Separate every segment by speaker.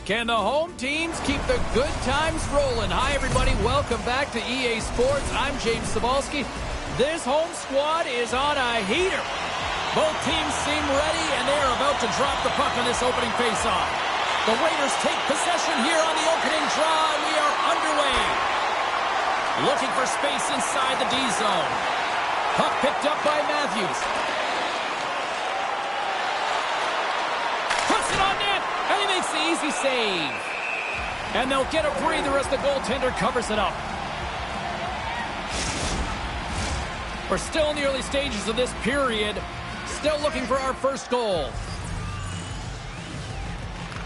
Speaker 1: Can the home teams keep the good times rolling? Hi, everybody. Welcome back to EA Sports. I'm James Cebulski. This home squad is on a heater. Both teams seem ready, and they are about to drop the puck on this opening faceoff. The Raiders take possession here on the opening draw, and we are underway. Looking for space inside the D zone. Puck picked up by Matthews. Puts it on net, and he makes the easy save. And they'll get a breather as the goaltender covers it up. We're still in the early stages of this period. Still looking for our first goal.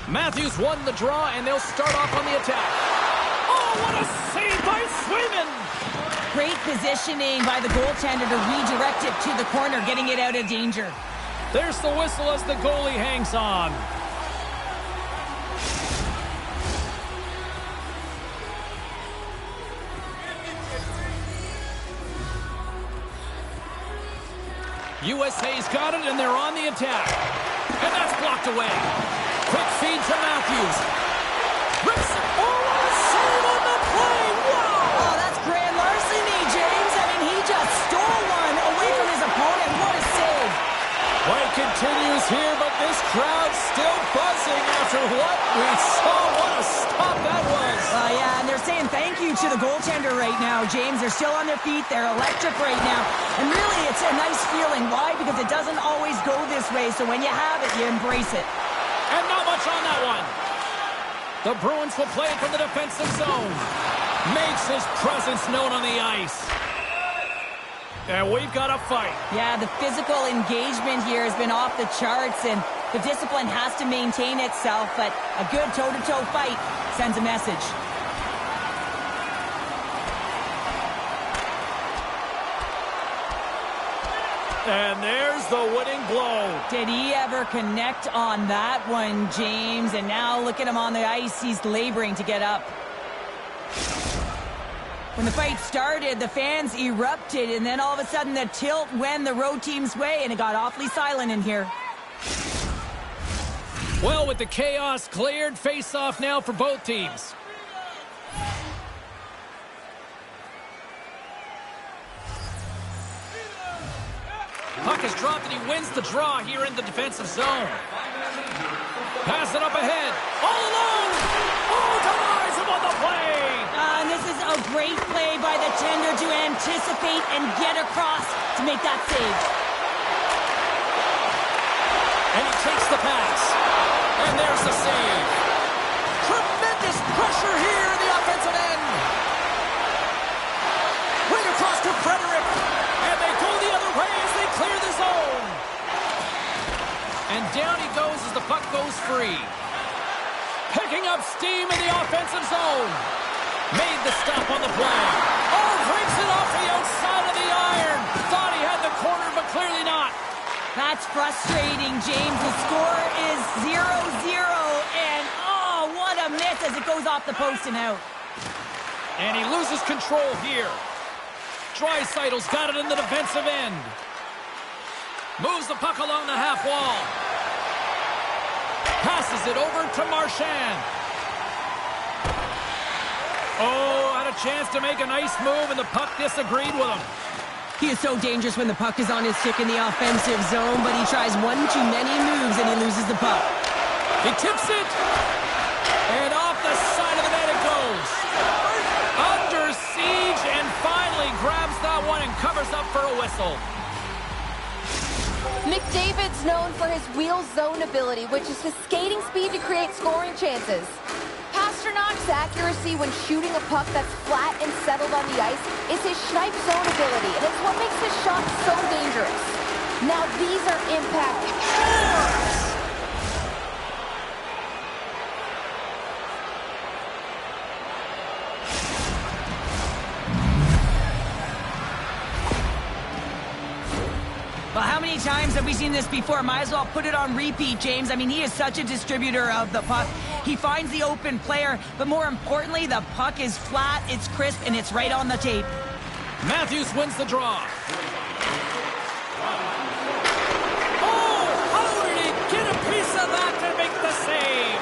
Speaker 1: Matthews won the draw, and they'll start off on the attack. Oh, what a save by Swayman!
Speaker 2: Great positioning by the goaltender to redirect it to the corner, getting it out of danger.
Speaker 1: There's the whistle as the goalie hangs on. USA's got it, and they're on the attack. And that's blocked away. Quick feed to Matthews. Rips it. Oh, what a save on the play. Wow!
Speaker 2: Oh, that's grand larceny, James. I mean, he just stole one away from his opponent. What a save.
Speaker 1: Play continues here, but this crowd's still buzzing after what we saw. What a stop that was.
Speaker 2: Yeah, and they're saying thank you to the goaltender right now, James. They're still on their feet. They're electric right now. And really, it's a nice feeling. Why? Because it doesn't always go this way. So when you have it, you embrace it.
Speaker 1: And not much on that one. The Bruins will play it from the defensive zone. Makes his presence known on the ice. And we've got a fight.
Speaker 2: Yeah, the physical engagement here has been off the charts, and the discipline has to maintain itself, but a good toe-to-toe fight sends a message.
Speaker 1: And there's the winning blow.
Speaker 2: Did he ever connect on that one, James? And now look at him on the ice. He's laboring to get up. When the fight started, the fans erupted, and then all of a sudden the tilt went the road team's way, and it got awfully silent in here.
Speaker 1: Well, with the chaos cleared, face-off now for both teams. Puck is dropped, and he wins the draw here in the defensive zone. Pass it up ahead. All alone! Oh, denies him on the play!
Speaker 2: And this is a great play by the tender to anticipate and get across to make that save.
Speaker 1: And he takes the pass. And there's the save. Tremendous pressure here in the offensive end. Right across to Frederick. And they go the other way as they clear the zone. And down he goes as the puck goes free. Picking up steam in the offensive zone. Made the stop on the play. Oh, breaks it off the outside of the iron. Thought he had the corner, but clearly not.
Speaker 2: That's frustrating, James. The score is 0-0, and oh, what a miss as it goes off the post and out.
Speaker 1: And he loses control here. Draisaitl's got it in the defensive end. Moves the puck along the half wall. Passes it over to Marchand. Oh, had a chance to make a nice move, and the puck disagreed with him.
Speaker 2: He is so dangerous when the puck is on his stick in the offensive zone, but he tries one too many moves, and he loses the puck.
Speaker 1: He tips it, and off the side of the net it goes. Under siege, and finally grabs that one and covers up for a whistle.
Speaker 3: McDavid's known for his wheel zone ability, which is his skating speed to create scoring chances. Pasternak's accuracy when shooting a puck that's flat and settled on the ice is his snipe zone ability, and it's what makes his shot so dangerous. Now these are impact scores!
Speaker 2: Well, how many times have we seen this before? Might as well put it on repeat, James. I mean, he is such a distributor of the puck. He finds the open player, but more importantly, the puck is flat, it's crisp, and it's right on the tape.
Speaker 1: Matthews wins the draw. Oh, how did he get a piece of that to make the save?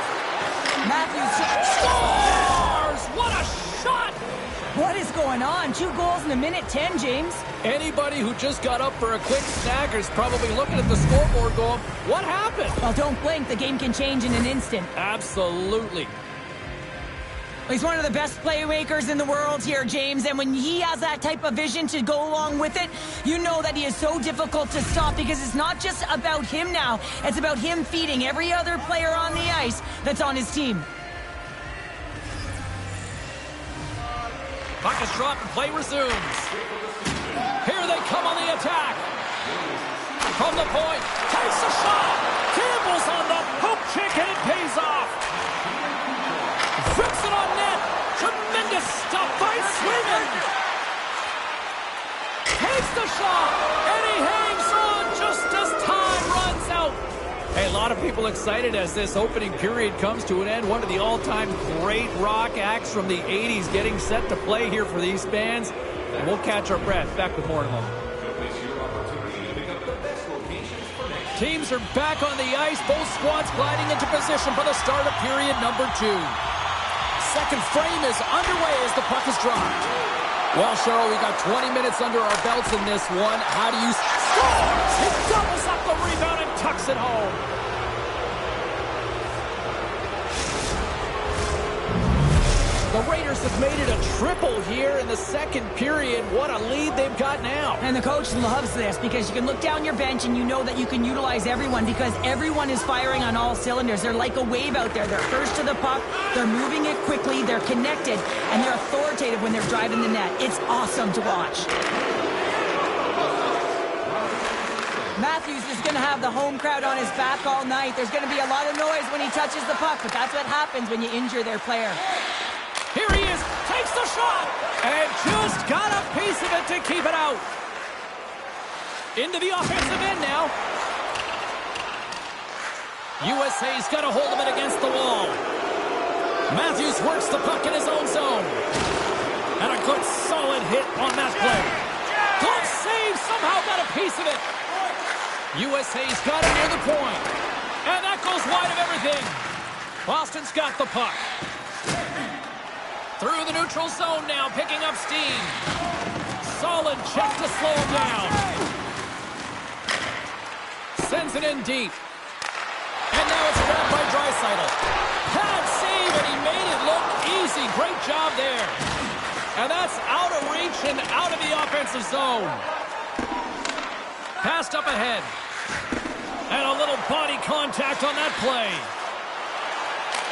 Speaker 2: 2 goals in a minute 10, James.
Speaker 1: Anybody who just got up for a quick snack is probably looking at the scoreboard going, what happened?
Speaker 2: Well, don't blink. The game can change in an instant.
Speaker 1: Absolutely.
Speaker 2: He's one of the best playmakers in the world here, James, and when he has that type of vision to go along with it, you know that he is so difficult to stop because it's not just about him now. It's about him feeding every other player on the ice that's on his team.
Speaker 1: Puck is dropped and play resumes. Here they come on the attack. From the point, takes a shot. Campbell's on the poke check and it pays off. Flips it on net. Tremendous stop by Sweden. Takes the shot. And he hangs on just as time runs out. Hey, a lot of people excited as this opening period comes to an end. One of the all-time great rock acts from the 80s getting set to play here for these fans. And we'll catch our breath. Back with more in a moment. Teams are back on the ice. Both squads gliding into position for the start of period number 2. Second frame is underway as the puck is dropped. Well, Cheryl, we got 20 minutes under our belts in this one. How do you score? He doubles up the rebound and tucks it home. The Raiders have made it a triple here in the second period. What a lead they've got now.
Speaker 2: And the coach loves this because you can look down your bench and you know that you can utilize everyone because everyone is firing on all cylinders. They're like a wave out there. They're first to the puck. They're moving it quickly. They're connected. And they're authoritative when they're driving the net. It's awesome to watch. Matthews is going to have the home crowd on his back all night. There's going to be a lot of noise when he touches the puck, but that's what happens when you injure their player.
Speaker 1: Here he is, takes the shot, and just got a piece of it to keep it out. Into the offensive end now. USA's got a hold of it against the wall. Matthews works the puck in his own zone. And a good solid hit on that play. Good save, somehow got a piece of it. USA's got it near the point. And that goes wide of everything. Boston's got the puck. Through the neutral zone now, picking up steam. Solid check to slow him down. Sends it in deep. And now it's grabbed by Draisaitl. Pad save, and he made it look easy. Great job there. And that's out of reach and out of the offensive zone. Passed up ahead. And a little body contact on that play.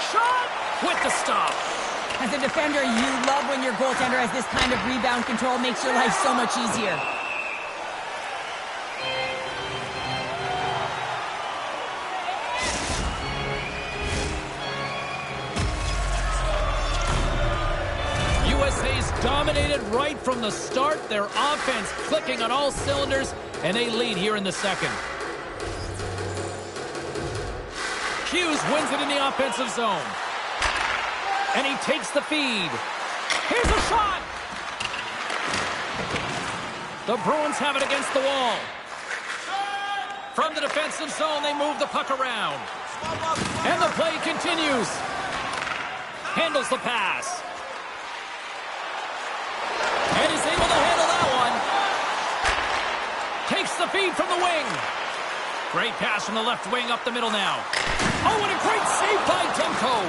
Speaker 1: Shot with the stop.
Speaker 2: As a defender, you love when your goaltender has this kind of rebound control. Makes your life so much easier.
Speaker 1: USA's dominated right from the start. Their offense clicking on all cylinders, and they lead here in the second. Hughes wins it in the offensive zone. And he takes the feed. Here's a shot. The Bruins have it against the wall. From the defensive zone, they move the puck around. And the play continues. Handles the pass. And he's able to handle that one. Takes the feed from the wing. Great pass from the left wing up the middle now. Oh, and a great save by Demko.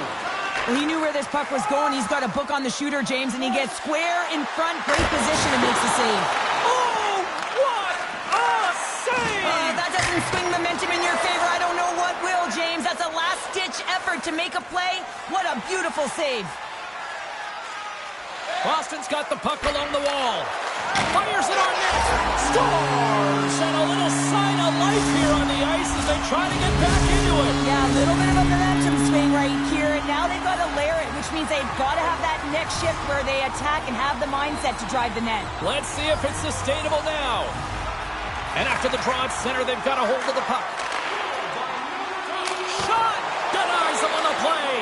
Speaker 2: Well, he knew where this puck was going. He's got a book on the shooter, James, and he gets square in front. Great position and makes the save.
Speaker 1: Oh, what a save!
Speaker 2: That doesn't swing momentum in your favor. I don't know what will, James. That's a last-ditch effort to make a play. What a beautiful save.
Speaker 1: Boston's got the puck along the wall. Fires it on net. Scores! And a little sign of life here on the ice as they try to get back into it.
Speaker 2: Yeah, a little bit of a momentum swing right here. And now they've got to layer it, which means they've got to have that next shift where they attack and have the mindset to drive the net.
Speaker 1: Let's see if it's sustainable now. And after the draw at center, they've got a hold of the puck. Shot! Denies him on the play.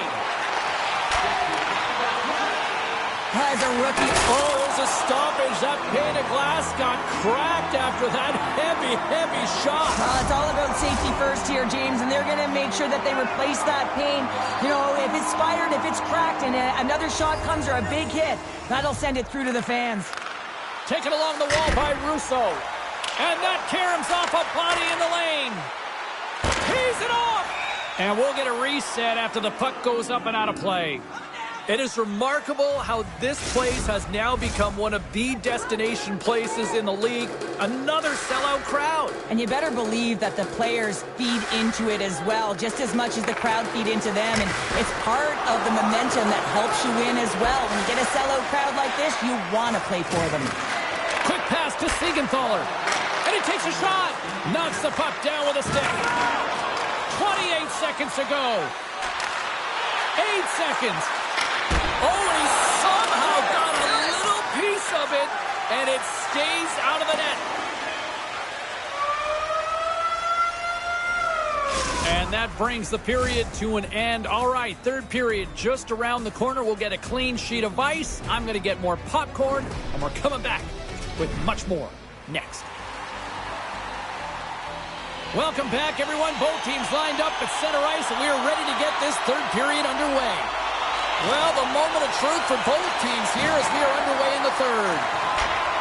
Speaker 2: As a rookie.
Speaker 1: Oh, there's a stoppage. That pane of glass got cracked after that heavy, heavy shot.
Speaker 2: It's all about safety first here, James, and they're going to make sure that they replace that pane. You know, if it's fired, if it's cracked, and another shot comes or a big hit, that'll send it through to the fans.
Speaker 1: Taken along the wall by Russo. And that caroms off a body in the lane. He's it off. And we'll get a reset after the puck goes up and out of play. It is remarkable how this place has now become one of the destination places in the league. Another sellout crowd.
Speaker 2: And you better believe that the players feed into it as well, just as much as the crowd feed into them. And it's part of the momentum that helps you win as well. When you get a sellout crowd like this, you want to play for them.
Speaker 1: Quick pass to Siegenthaler. And he takes a shot. Knocks the puck down with a stick. 28 seconds to go. 8 seconds. Oh, he somehow got a little piece of it, and it stays out of the net. And that brings the period to an end. All right, third period just around the corner. We'll get a clean sheet of ice. I'm going to get more popcorn, and we're coming back with much more next. Welcome back, everyone. Both teams lined up at center ice, and we are ready to get this third period underway. Well, the moment of truth for both teams here as we are underway in the third.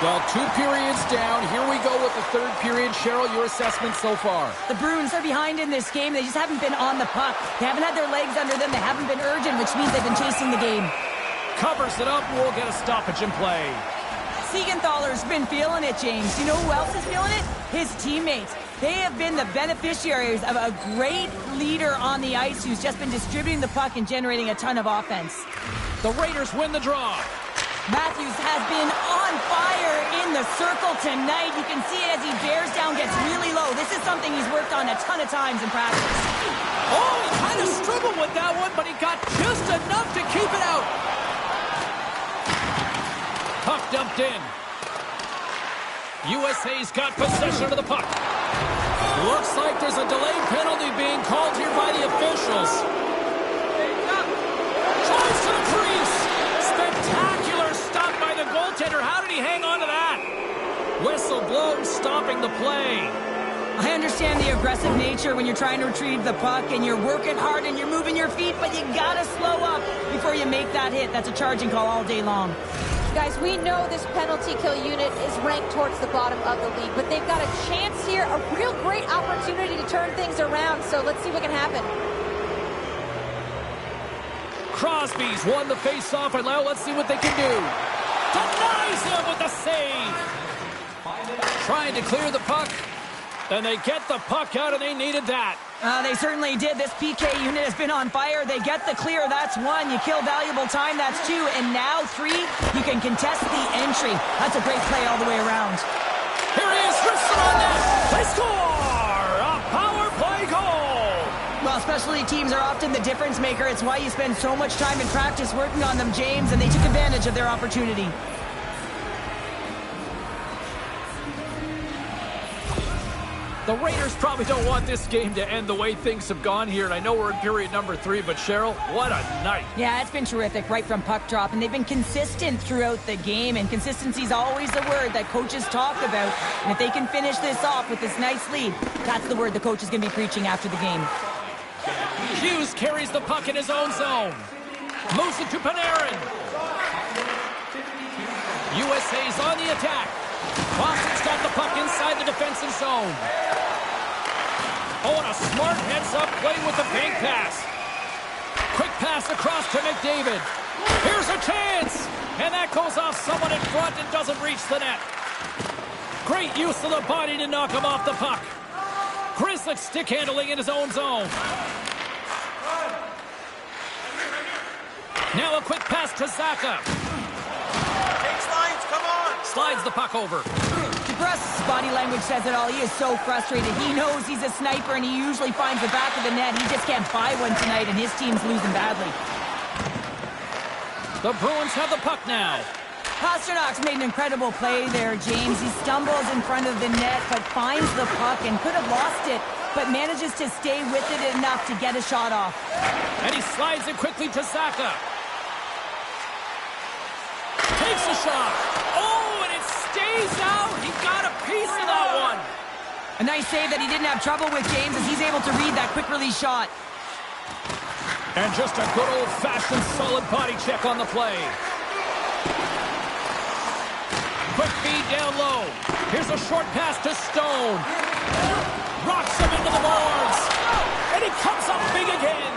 Speaker 1: Well, 2 periods down. Here we go with the third period. Cheryl, your assessment so far?
Speaker 2: The Bruins are behind in this game. They just haven't been on the puck. They haven't had their legs under them. They haven't been urgent, which means they've been chasing the game.
Speaker 1: Covers it up. We'll get a stoppage in play.
Speaker 2: Siegenthaler's been feeling it, James. You know who else is feeling it? His teammates. They have been the beneficiaries of a great leader on the ice who's just been distributing the puck and generating a ton of offense.
Speaker 1: The Raiders win the draw.
Speaker 2: Matthews has been on fire in the circle tonight. You can see it as he bears down, gets really low. This is something he's worked on a ton of times in practice.
Speaker 1: Oh, he kind of struggled with that one, but he got just enough to keep it out. Puck dumped in. USA's got possession of the puck. Looks like there's a delayed penalty being called here by the officials. Drives to the crease. Spectacular stop by the goaltender. How did he hang on to that? Whistle blown, stopping the play.
Speaker 2: I understand the aggressive nature when you're trying to retrieve the puck and you're working hard and you're moving your feet, but you gotta slow up before you make that hit. That's a charging call all day long.
Speaker 3: Guys, we know this penalty kill unit is ranked towards the bottom of the league, but they've got a chance here, a real great opportunity to turn things around, so let's see what can happen.
Speaker 1: Crosby's won the face-off, and now let's see what they can do. Denies him with the save. Trying to clear the puck, and they get the puck out, and they needed that.
Speaker 2: They certainly did. This PK unit has been on fire. They get the clear. That's 1. You kill valuable time. That's 2. And now 3, you can contest the entry. That's a great play all the way around.
Speaker 1: Here he is, Tristan on net. They score! A power play goal!
Speaker 2: Well, specialty teams are often the difference maker. It's why you spend so much time in practice working on them, James, and they took advantage of their opportunity.
Speaker 1: The Raiders probably don't want this game to end the way things have gone here, and I know we're in period number 3, but Cheryl, what a night.
Speaker 2: Yeah, it's been terrific right from puck drop, and they've been consistent throughout the game, and consistency is always the word that coaches talk about. And if they can finish this off with this nice lead, that's the word the coach is going to be preaching after the game.
Speaker 1: Hughes carries the puck in his own zone. Moves it to Panarin. USA's on the attack. Boston's got the puck inside the defensive zone. Oh, and a smart heads-up play with the bank pass. Quick pass across to McDavid. Here's a chance! And that goes off someone in front and doesn't reach the net. Great use of the body to knock him off the puck. Grizzlick stick handling in his own zone. Now a quick pass to Zaka. Slides the puck over.
Speaker 2: DeBrusk's body language says it all. He is so frustrated. He knows he's a sniper, and he usually finds the back of the net. He just can't buy one tonight, and his team's losing badly.
Speaker 1: The Bruins have the puck now.
Speaker 2: Pasternak's made an incredible play there, James. He stumbles in front of the net, but finds the puck and could have lost it, but manages to stay with it enough to get a shot off.
Speaker 1: And he slides it quickly to Zaka. Takes a shot. Oh, and it stays out. He got a piece of that one.
Speaker 2: A nice save that he didn't have trouble with, James, as he's able to read that quick release shot.
Speaker 1: And just a good old-fashioned solid body check on the play. quick feed down low. Here's a short pass to Stone. Rocks him into the boards. And he comes up big again.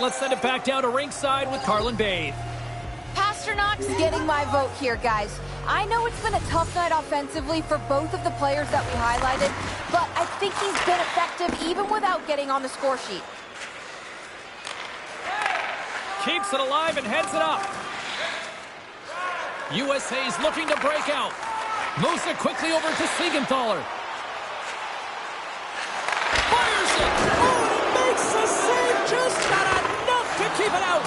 Speaker 1: Let's send it back down to ringside with Carlin Bathe.
Speaker 3: Pasternak's getting my vote here, guys. I know it's been a tough night offensively for both of the players that we highlighted, but I think he's been effective even without getting on the score sheet.
Speaker 1: Keeps it alive and heads it up. USA's looking to break out. Moves it quickly over to Siegenthaler. Fires it! Oh, and he makes the save! Just not enough to keep it out!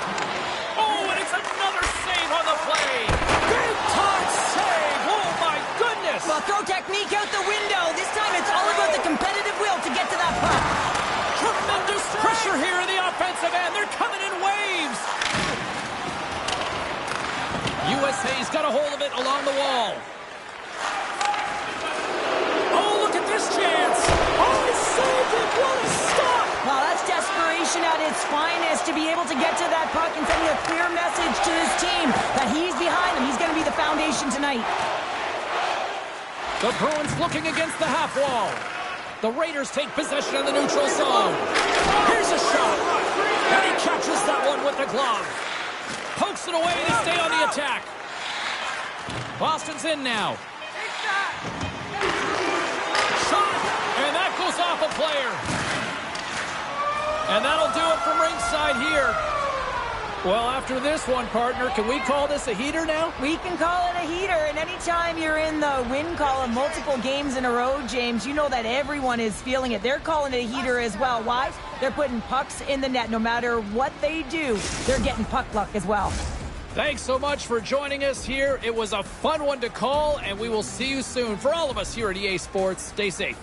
Speaker 1: Oh, and it's another save on the play! Big time save! Oh, my goodness!
Speaker 2: Well, throw technique out the window. This time it's all about the competitive will to get to that puck.
Speaker 1: Tremendous pressure here in the offensive end. They're coming in waves. USA's got a hold of it along the wall. Oh, look at this chance. Oh, he saved it. What a stop.
Speaker 2: Well, that's desperation at its finest to be able to get to that puck and sending a clear message to his team that he's behind them. He's going to be the foundation tonight.
Speaker 1: The Bruins looking against the half wall. The Raiders take possession of the neutral zone. Here's a shot. And he catches that one with the glove. Pokes it away to stay on the attack. Boston's in now. Shot. And that goes off a player. And that'll do it from ringside here. Well, after this one, partner, can we call this a heater now?
Speaker 2: We can call it a heater, and anytime you're in the win column multiple games in a row, James, you know that everyone is feeling it. They're calling it a heater as well. Why? They're putting pucks in the net. No matter what they do, they're getting puck luck as well.
Speaker 1: Thanks so much for joining us here. It was a fun one to call, and we will see you soon. For all of us here at EA Sports, stay safe.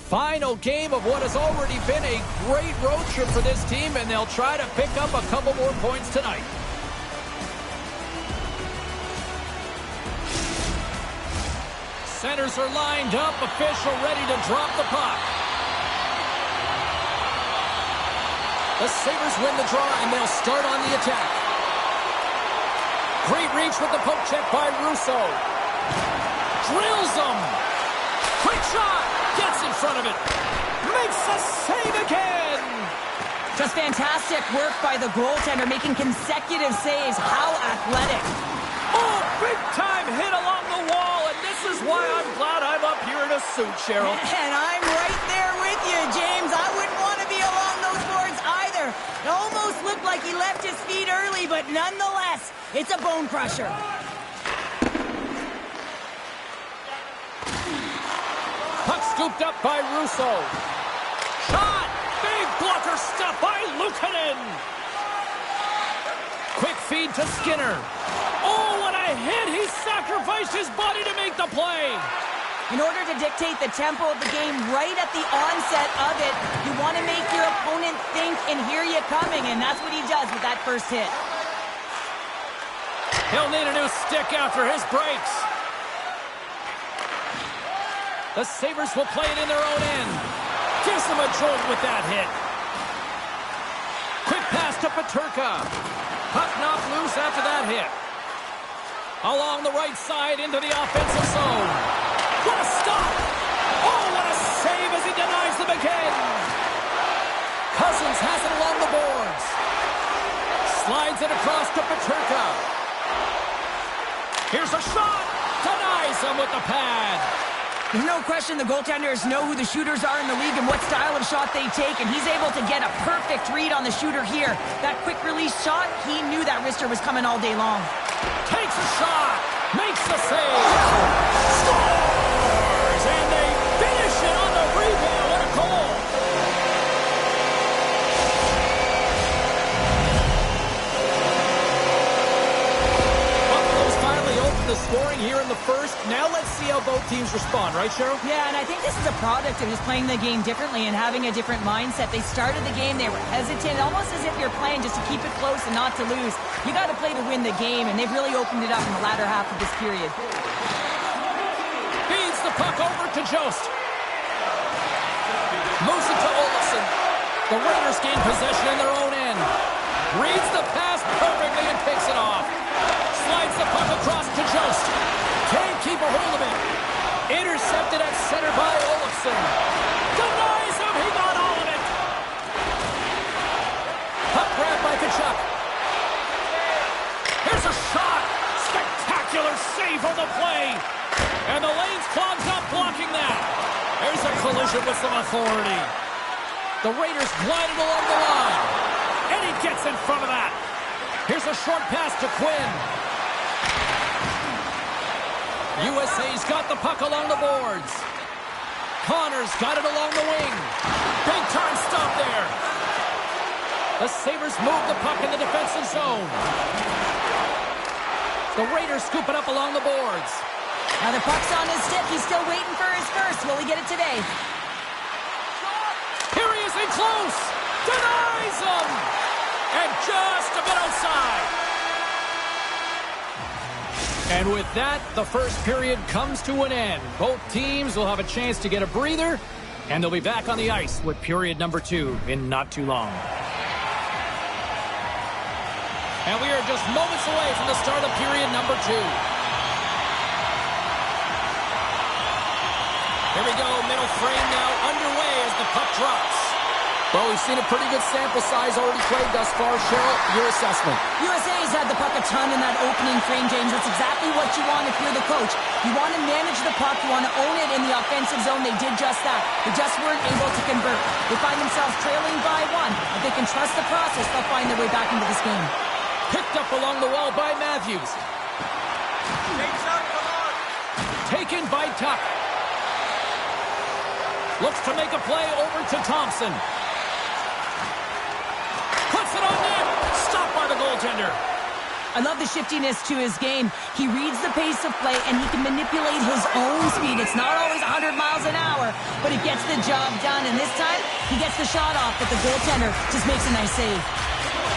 Speaker 1: Final game of what has already been a great road trip for this team, and they'll try to pick up a couple more points tonight. Centers are lined up, official ready to drop the puck. The Sabres win the draw, and they'll start on the attack. Great reach with the poke check by Russo. Drills them. Quick shot. Gets in front of it. Makes a save again.
Speaker 2: Just fantastic work by the goaltender, making consecutive saves. How athletic.
Speaker 1: Oh, big-time hit along the wall, and this is why I'm glad I'm up here in a suit, Cheryl.
Speaker 2: And I'm right there with you, James. I wouldn't want to be along those boards either. It almost looked like he left his feet early, but nonetheless, it's a bone crusher.
Speaker 1: Puck scooped up by Russo. Shot! Big blocker stop by Luukkonen. Quick feed to Skinner. Oh, what a hit! He sacrificed his body to make the play.
Speaker 2: In order to dictate the tempo of the game right at the onset of it, you want to make your opponent think and hear you coming, and that's what he does with that first hit.
Speaker 1: He'll need a new stick after his breaks. The Sabres will play it in their own end. Gives them a jolt with that hit. Quick pass to Peterka. Puck knocked loose after that hit. Along the right side into the offensive zone. What a stop! Oh, what a save as he denies them again. Cousins has it along the boards. Slides it across to Peterka. Here's a shot. Denies him with the pad.
Speaker 2: There's no question the goaltenders know who the shooters are in the league and what style of shot they take, and he's able to get a perfect read on the shooter here. That quick release shot, he knew that wrister was coming all day long.
Speaker 1: Takes a shot, makes the save, scores, and they finish it on the rebound. What a goal! Buffalo's finally opened the scoring here in the first. Now let's see how both teams respond, right, Cheryl?
Speaker 2: Yeah, and I think this is a product of just playing the game differently and having a different mindset. They started the game, they were hesitant, almost as if you're playing just to keep it close and not to lose. You got to play to win the game, and they've really opened it up in the latter half of this period.
Speaker 1: Feeds the puck over to Jost. Moves it to Olofsson. The Raiders gain possession in their own end. Reads the pass perfectly and takes it off. Slides the puck across to Jost. Can't keep a hold of it. Intercepted at center by Olofsson. Denies him. He got all of it. Puck grabbed by Kachuk. Here's a shot. Spectacular save on the play. And the lane's clogged up blocking that. There's a collision with some authority. The Raiders glided along the line. And he gets in front of that. Here's a short pass to Quinn. USA's got the puck along the boards. Connor's got it along the wing. Big time stop there. The Sabres move the puck in the defensive zone. The Raiders scoop it up along the boards.
Speaker 2: Now the puck's on his stick. He's still waiting for his first. Will he get it today?
Speaker 1: Here he is in close. Denies him. And just a bit outside. And with that, the first period comes to an end. Both teams will have a chance to get a breather, and they'll be back on the ice with period number 2 in not too long. And we are just moments away from the start of period number 2. Here we go, middle frame now underway as the puck drops. Well, we've seen a pretty good sample size already played thus far. Cheryl, your assessment.
Speaker 2: USA's had the puck a ton in that opening frame, James. That's exactly what you want if you're the coach. You want to manage the puck. You want to own it in the offensive zone. They did just that. They just weren't able to convert. They find themselves trailing by 1. If they can trust the process, they'll find their way back into this game.
Speaker 1: Picked up along the wall by Matthews. Taken by Tuck. Looks to make a play over to Thompson. Puts it on net. Stopped by the goaltender.
Speaker 2: I love the shiftiness to his game. He reads the pace of play, and he can manipulate his own speed. It's not always 100 miles an hour, but it gets the job done. And this time, he gets the shot off, but the goaltender just makes a nice save.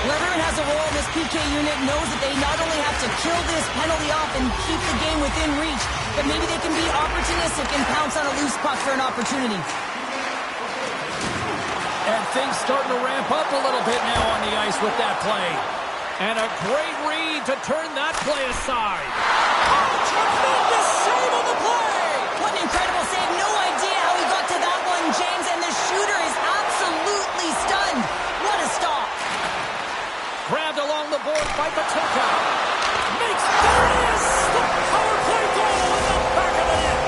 Speaker 2: Well, everyone has a role in this PK unit, knows that they not only have to kill this penalty off and keep the game within reach, but maybe they can be opportunistic and pounce on a loose puck for an opportunity.
Speaker 1: And things starting to ramp up a little bit now on the ice with that play. And a great read to turn that play aside. Oh, tremendous save on the play!
Speaker 2: What an incredible save. No idea how he got to that one, James, and the shooter is absolutely stunned. What a stop.
Speaker 1: Grabbed along the board by Patuka. Makes, there it is! The power play goal in the back of the net.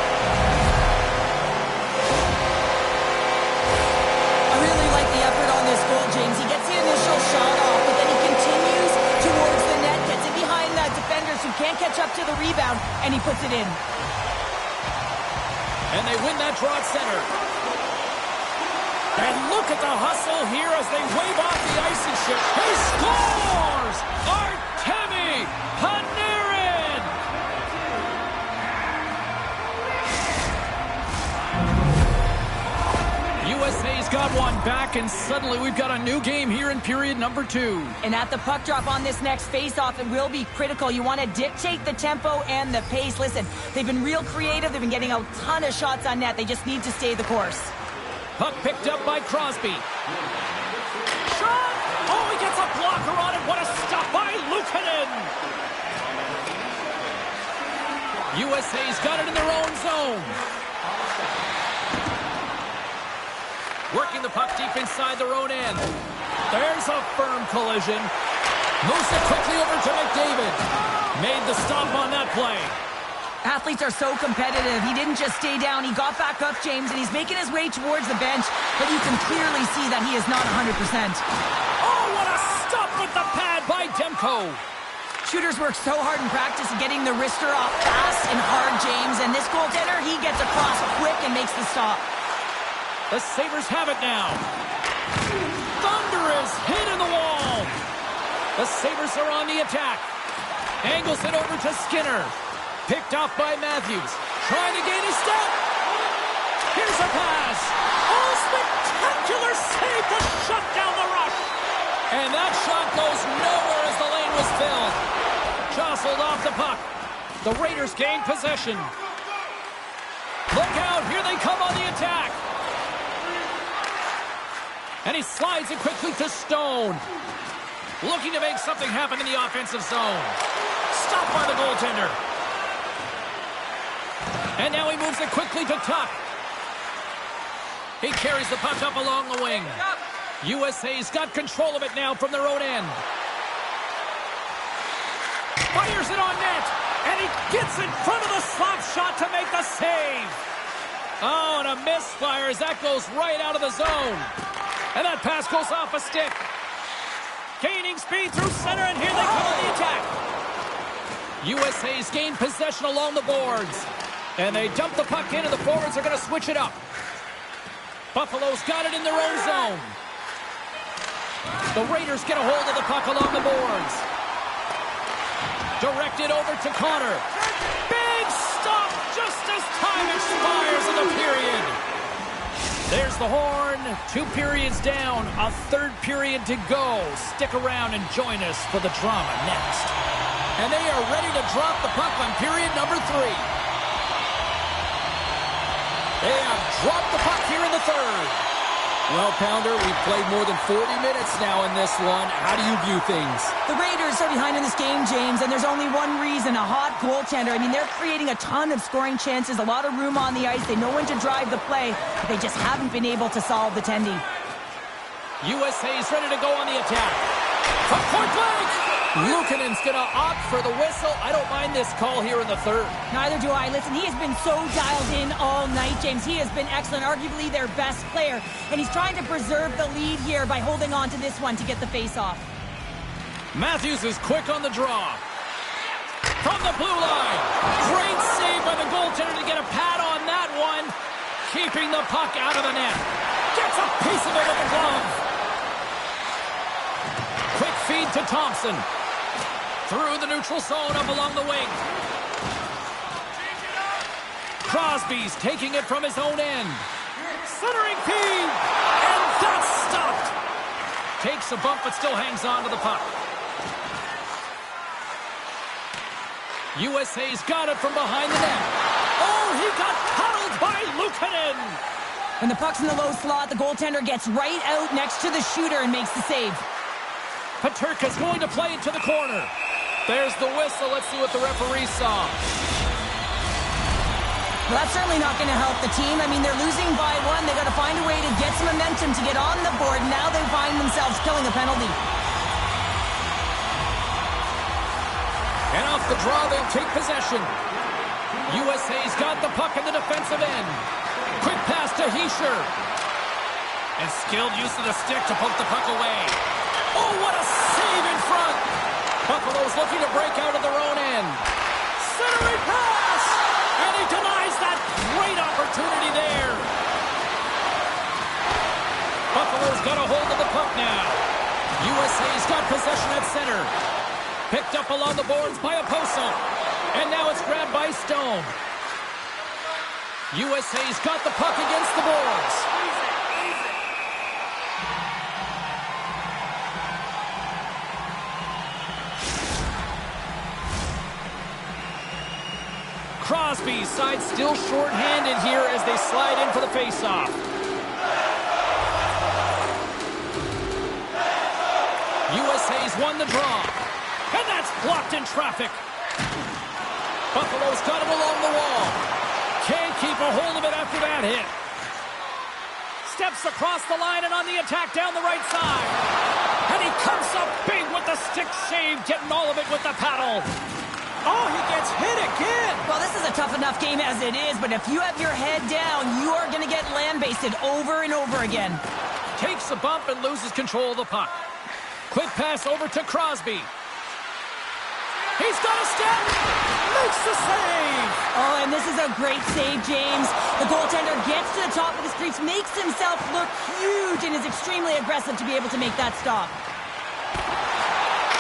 Speaker 2: I really like the effort on this goal, James. He gets the initial shot off, but then he continues towards the net, gets it behind the defenders who can't catch up to the rebound, and he puts it in.
Speaker 1: And they win that draw at center. And look at the hustle here as they wave off the icing ship. He scores! Artemi Panarin! USA's got one back, and suddenly we've got a new game here in period number 2.
Speaker 2: And at the puck drop on this next face-off, it will be critical. You want to dictate the tempo and the pace. Listen, they've been real creative. They've been getting a ton of shots on net. They just need to stay the course.
Speaker 1: Puck picked up by Crosby. Shot! Oh, he gets a blocker on it. What a stop by Luukkonen! USA's got it in their own zone. Working the puck deep inside their own end. There's a firm collision. Moves it quickly over to McDavid. Made the stop on that play.
Speaker 2: Athletes are so competitive. He didn't just stay down. He got back up, James, and he's making his way towards the bench, but you can clearly see that he is not 100%.
Speaker 1: Oh, what a stop with the pad by Demko.
Speaker 2: Shooters work so hard in practice getting the wrister off fast and hard, James, and this goaltender, he gets across quick and makes the stop.
Speaker 1: The Sabres have it now. Thunder is hit in the wall. The Sabres are on the attack. Angles it over to Skinner. Picked off by Matthews. Trying to gain a step. Here's a pass. Oh, spectacular save to shut down the rush. And that shot goes nowhere as the lane was filled. Jostled off the puck. The Raiders gain possession. Look out. Here they come on the attack. And he slides it quickly to Stone. Looking to make something happen in the offensive zone. Stopped by the goaltender. And now he moves it quickly to Tuck. He carries the puck up along the wing. USA's got control of it now from their own end. Fires it on net. And he gets in front of the slap shot to make the save. Oh, and a misfire as that goes right out of the zone. And that pass goes off a stick. Gaining speed through center, and here they come on the attack. USA's gained possession along the boards. And they dump the puck in, and the forwards are going to switch it up. Buffalo's got it in their own zone. The Raiders get a hold of the puck along the boards. Directed over to Connor. Big stop just as time expires in the period. There's the horn. 2 periods down. A 3rd period to go. Stick around and join us for the drama next. And they are ready to drop the puck on period number 3. They have dropped the puck here in the 3rd. Well, Pounder, we've played more than 40 minutes now in this one. How do you view things?
Speaker 2: The Raiders are behind in this game, James, and there's only one reason, a hot goaltender. I mean, they're creating a ton of scoring chances, a lot of room on the ice. They know when to drive the play, but they just haven't been able to solve the tendy.
Speaker 1: USA's ready to go on the attack. From point blank! Luukkonen's going to opt for the whistle. I don't mind this call here in the 3rd.
Speaker 2: Neither do I. Listen, he has been so dialed in all night, James. He has been excellent, arguably their best player. And he's trying to preserve the lead here by holding on to this one to get the face-off.
Speaker 1: Matthews is quick on the draw. From the blue line. Great save by the goaltender to get a pad on that one. Keeping the puck out of the net. Gets a piece of it with the glove. Quick feed to Thompson. Through the neutral zone, up along the wing. Crosby's taking it from his own end. Centering feed, and that's stopped. Takes a bump, but still hangs on to the puck. USA's got it from behind the net. Oh, he got paddled by Luukkonen.
Speaker 2: When the puck's in the low slot, the goaltender gets right out next to the shooter and makes the save.
Speaker 1: Peterka's going to play it to the corner. There's the whistle. Let's see what the referee saw.
Speaker 2: Well, that's certainly not going to help the team. I mean, they're losing by 1. They got to find a way to get some momentum to get on the board. Now they find themselves killing a penalty.
Speaker 1: And off the draw, they'll take possession. USA's got the puck in the defensive end. Quick pass to Hischier. And skilled use of the stick to poke the puck away. Oh, what a save in front. Buffalo's looking to break out of their own end. Centering pass! And he denies that great opportunity there. Buffalo's got a hold of the puck now. USA's got possession at center. Picked up along the boards by Oposo. And now it's grabbed by Stone. USA's got the puck against the boards. Crosby's side still short-handed here as they slide in for the face-off. USA's won the draw. And that's blocked in traffic. Buffalo's got him along the wall. Can't keep a hold of it after that hit. Steps across the line and on the attack down the right side. And he comes up big with the stick save, getting all of it with the paddle. Oh, he gets hit again.
Speaker 2: Well, this is a tough enough game as it is, but if you have your head down, you are going to get lambasted over and over again.
Speaker 1: Takes a bump and loses control of the puck. Quick pass over to Crosby. He's got a step. Makes the save.
Speaker 2: Oh, and this is a great save, James. The goaltender gets to the top of the crease, makes himself look huge, and is extremely aggressive to be able to make that stop.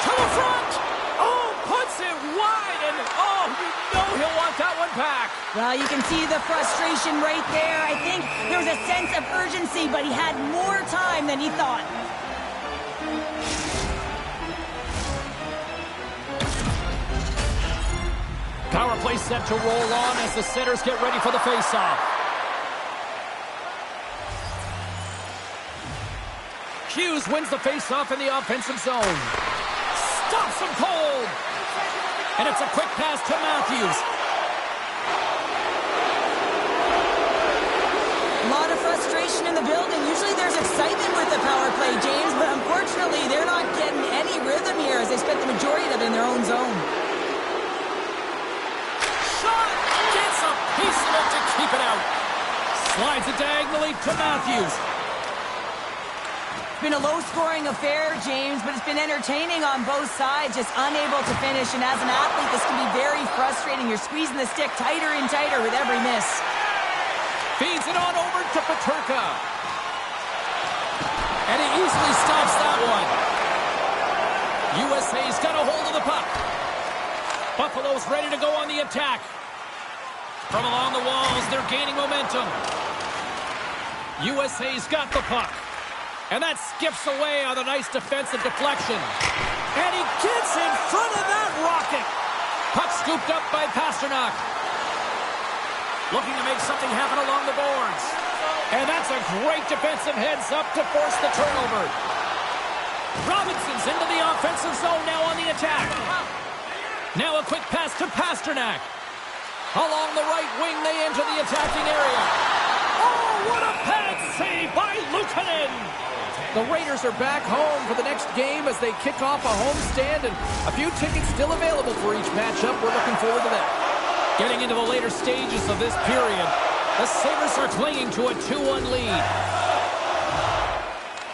Speaker 1: To the front. Oh, puts it wide, and oh, you know he'll want that one back.
Speaker 2: Well, you can see the frustration right there. I think there was a sense of urgency, but he had more time than he thought.
Speaker 1: Power play set to roll on as the centers get ready for the face-off. Hughes wins the face-off in the offensive zone. Stops him cold. And it's a quick pass to Matthews.
Speaker 2: A lot of frustration in the building. Usually there's excitement with the power play, James, but unfortunately they're not getting any rhythm here as they spent the majority of it in their own zone.
Speaker 1: Gets a piece of it to keep it out. Slides it diagonally to Matthews.
Speaker 2: It's been a low-scoring affair, James, but it's been entertaining on both sides, just unable to finish. And as an athlete, this can be very frustrating. You're squeezing the stick tighter and tighter with every miss.
Speaker 1: Feeds it on over to Peterka. And he easily stops that one. USA's got a hold of the puck. Buffalo's ready to go on the attack. From along the walls, they're gaining momentum. USA's got the puck. And that skips away on a nice defensive deflection. And he gets in front of that rocket. Puck scooped up by Pastrnak. Looking to make something happen along the boards. And that's a great defensive heads-up to force the turnover. Robinson's into the offensive zone now on the attack. Now a quick pass to Pastrnak. Along the right wing, they enter the attacking area. Oh, what a pad save by Luukkonen! The Raiders are back home for the next game as they kick off a homestand, and a few tickets still available for each matchup. We're looking forward to that. Getting into the later stages of this period, the Sabres are clinging to a 2-1 lead.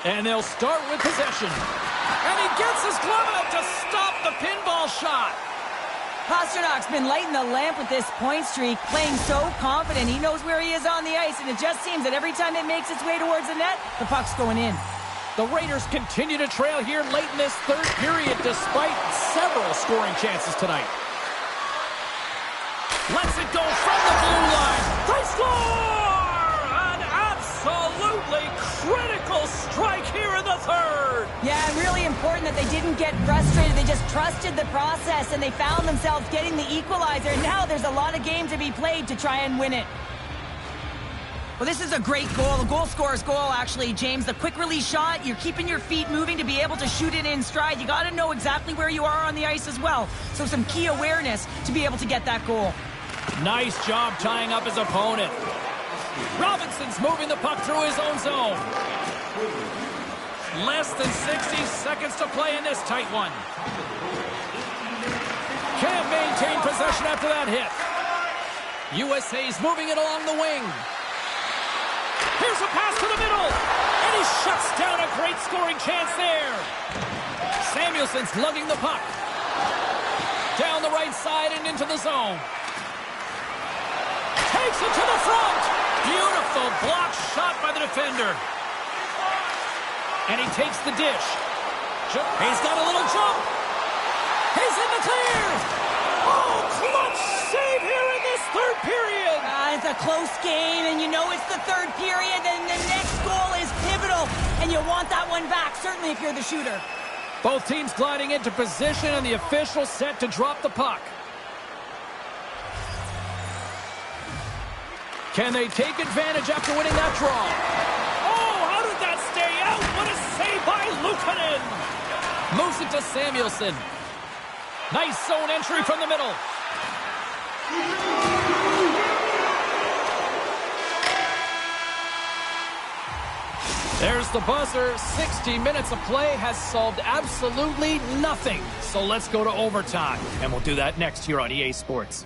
Speaker 1: And they'll start with possession. And he gets his glove out to stop the pinball shot.
Speaker 2: Pasternak's been lighting the lamp with this point streak, playing so confident. He knows where he is on the ice, and it just seems that every time it makes its way towards the net, the puck's going in.
Speaker 1: The Raiders continue to trail here late in this third period despite several scoring chances tonight. Lets it go from the blue line. They score! An absolutely critical strike here in the third.
Speaker 2: Yeah, really important that they didn't get frustrated. They just trusted the process, and they found themselves getting the equalizer. Now there's a lot of game to be played to try and win it. Well, this is a great goal. A goal scorer's goal, actually, James. The quick release shot, you're keeping your feet moving to be able to shoot it in stride. You got to know exactly where you are on the ice as well. So some key awareness to be able to get that goal.
Speaker 1: Nice job tying up his opponent. Robinson's moving the puck through his own zone. Less than 60 seconds to play in this tight one. Can't maintain possession after that hit. USA's moving it along the wing. Here's a pass to the middle, and he shuts down a great scoring chance there. Samuelson's lugging the puck. Down the right side and into the zone. Takes it to the front. Beautiful block shot by the defender. And he takes the dish. He's got a little jump. He's in the clear. Oh, clutch save here in this third period.
Speaker 2: It's a close game, and you know it's the third period, and the next goal is pivotal, and you want that one back, certainly if you're the shooter.
Speaker 1: Both teams gliding into position, and the official set to drop the puck. Can they take advantage after winning that draw? Oh, how did that stay out? What a save by Luukkonen. Moves it to Samuelson. Nice zone entry from the middle. There's the buzzer. 60 minutes of play has solved absolutely nothing. So let's go to overtime. And we'll do that next here on EA Sports.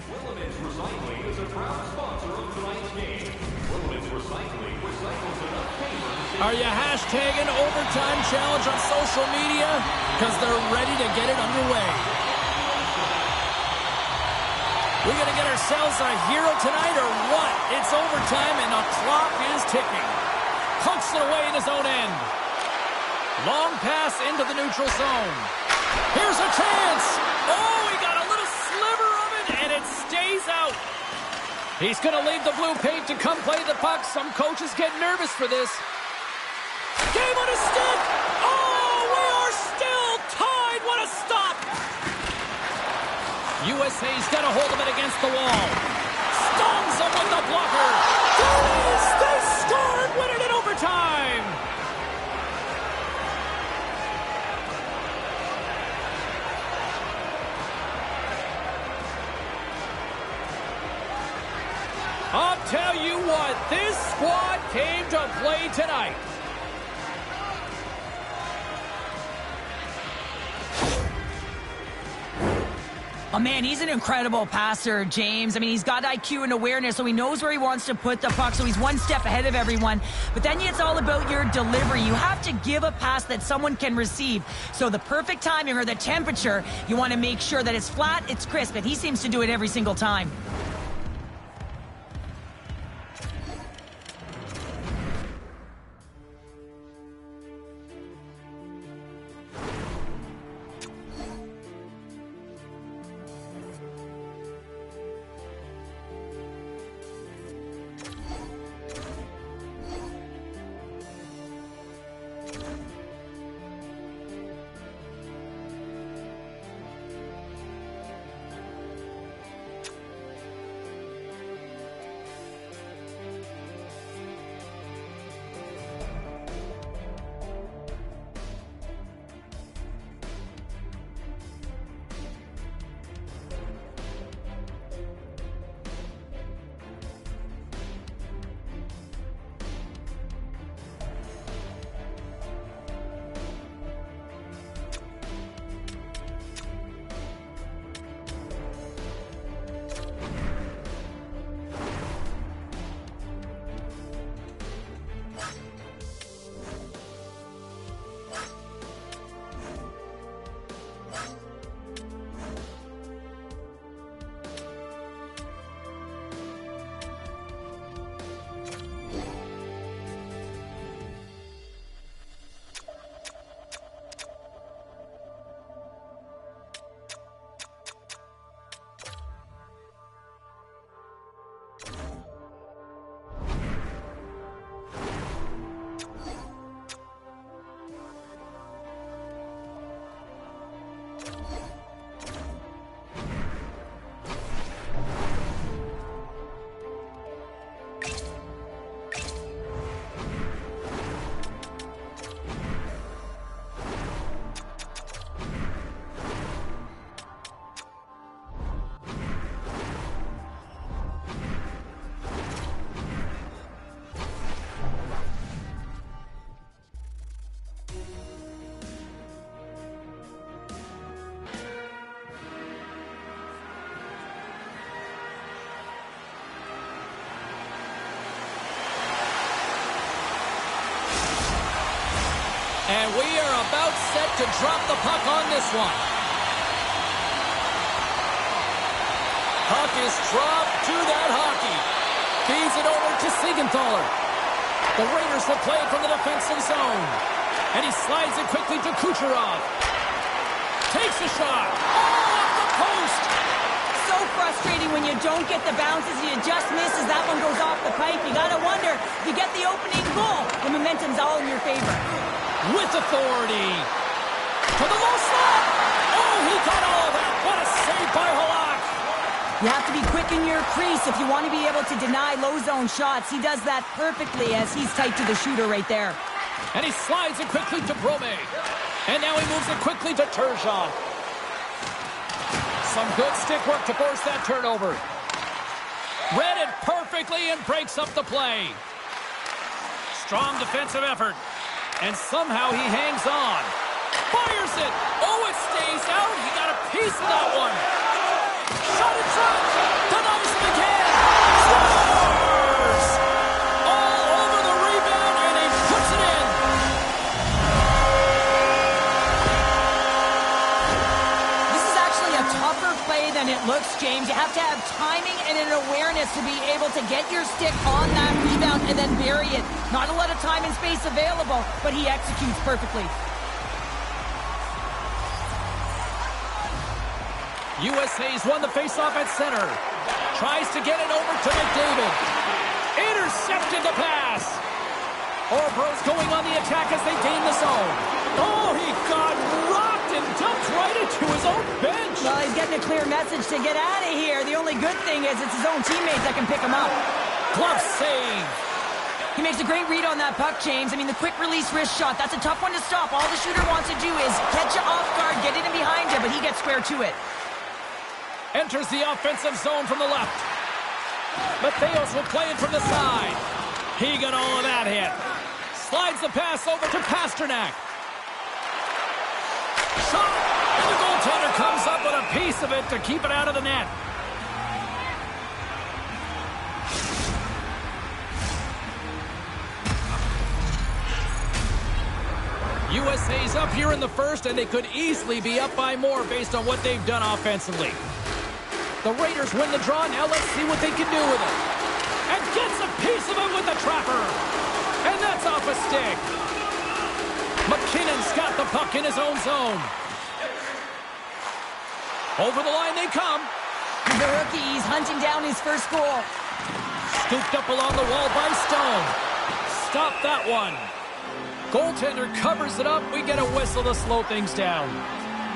Speaker 4: Willemins Recycling is a proud sponsor of tonight's game. Willemins Recycling recycles enough paper.
Speaker 1: Are you hashtagging overtime challenge on social media? Because they're ready to get it underway. We're going to get ourselves a hero tonight or what? It's overtime and the clock is ticking. Punks it away in his own end. Long pass into the neutral zone. Here's a chance. Oh, he got a little sliver of it, and it stays out. He's going to leave the blue paint to come play the puck. Some coaches get nervous for this. Game on a stick. Oh, we are still tied. What a stop. USA's got a hold of it against the wall. Stones him with the blocker. There it is. They scored. Win it in overtime. I'll tell you what, this squad came to play tonight.
Speaker 2: Oh, man, he's an incredible passer, James. I mean, he's got IQ and awareness, so he knows where he wants to put the puck, so he's one step ahead of everyone. But then it's all about your delivery. You have to give a pass that someone can receive. So the perfect timing or the temperature, you want to make sure that it's flat, it's crisp, and he seems to do it every single time.
Speaker 1: And we are about set to drop the puck on this one. Puck is dropped to that hockey. Feeds it over to Siegenthaler. The Raiders will play it from the defensive zone. And he slides it quickly to Kucherov. Takes a shot. Oh, off the post.
Speaker 2: So frustrating when you don't get the bounces. You just miss as that one goes off the pipe. You got to wonder if you get the opening goal. The momentum's all in your favor.
Speaker 1: With authority. To the low slot. Oh, he got all of that. What a save by Halak.
Speaker 2: You have to be quick in your crease if you want to be able to deny low zone shots. He does that perfectly as he's tight to the shooter right there.
Speaker 1: And he slides it quickly to Brome. And now he moves it quickly to Turgeon. Some good stick work to force that turnover. Read it perfectly and breaks up the play. Strong defensive effort. And somehow he hangs on. Fires it. Oh, it stays out. He got a piece of that one. Shot in front. Denies him again. Scores! All over the rebound, and he puts it in.
Speaker 2: This is actually a tougher play than it looks, James. You have to have timing and an awareness to be able to get your stick on that rebound and then bury it. Not a lot of time and space available, but he executes perfectly.
Speaker 1: USA's won the faceoff at center. Tries to get it over to McDavid. Intercepted the pass. Orbro's going on the attack as they gain the zone. Oh, he got rocked and dumped right into his own bench.
Speaker 2: Well, he's getting a clear message to get out of here. The only good thing is it's his own teammates that can pick him up.
Speaker 1: Glove save.
Speaker 2: He makes a great read on that puck, James. I mean, the quick release wrist shot, that's a tough one to stop. All the shooter wants to do is catch you off guard, get it in behind you, but he gets square to it.
Speaker 1: Enters the offensive zone from the left. Mateos will play it from the side. He got all of that hit. Slides the pass over to Pasternak. Shot! And the goaltender comes up with a piece of it to keep it out of the net. USA's up here in the first, and they could easily be up by more based on what they've done offensively. The Raiders win the draw. Now let's see what they can do with it. And gets a piece of it with the trapper. And that's off a stick. McKinnon's got the puck in his own zone. Over the line they come.
Speaker 2: The rookie, he's hunting down his first goal.
Speaker 1: Scooped up along the wall by Stone. Stop that one. Goaltender covers it up. We get a whistle to slow things down.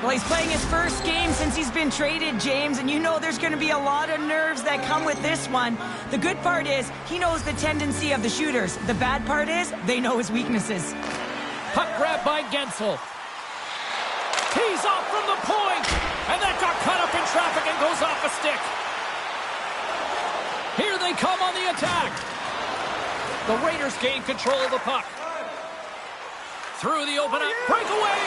Speaker 2: Well, he's playing his first game since he's been traded, James, and you know there's going to be a lot of nerves that come with this one. The good part is he knows the tendency of the shooters. The bad part is they know his weaknesses.
Speaker 1: Puck grab by Gensel. Tees off from the point, and that got caught up in traffic and goes off a stick. Here they come on the attack. The Raiders gain control of the puck. Through the open up, breakaway,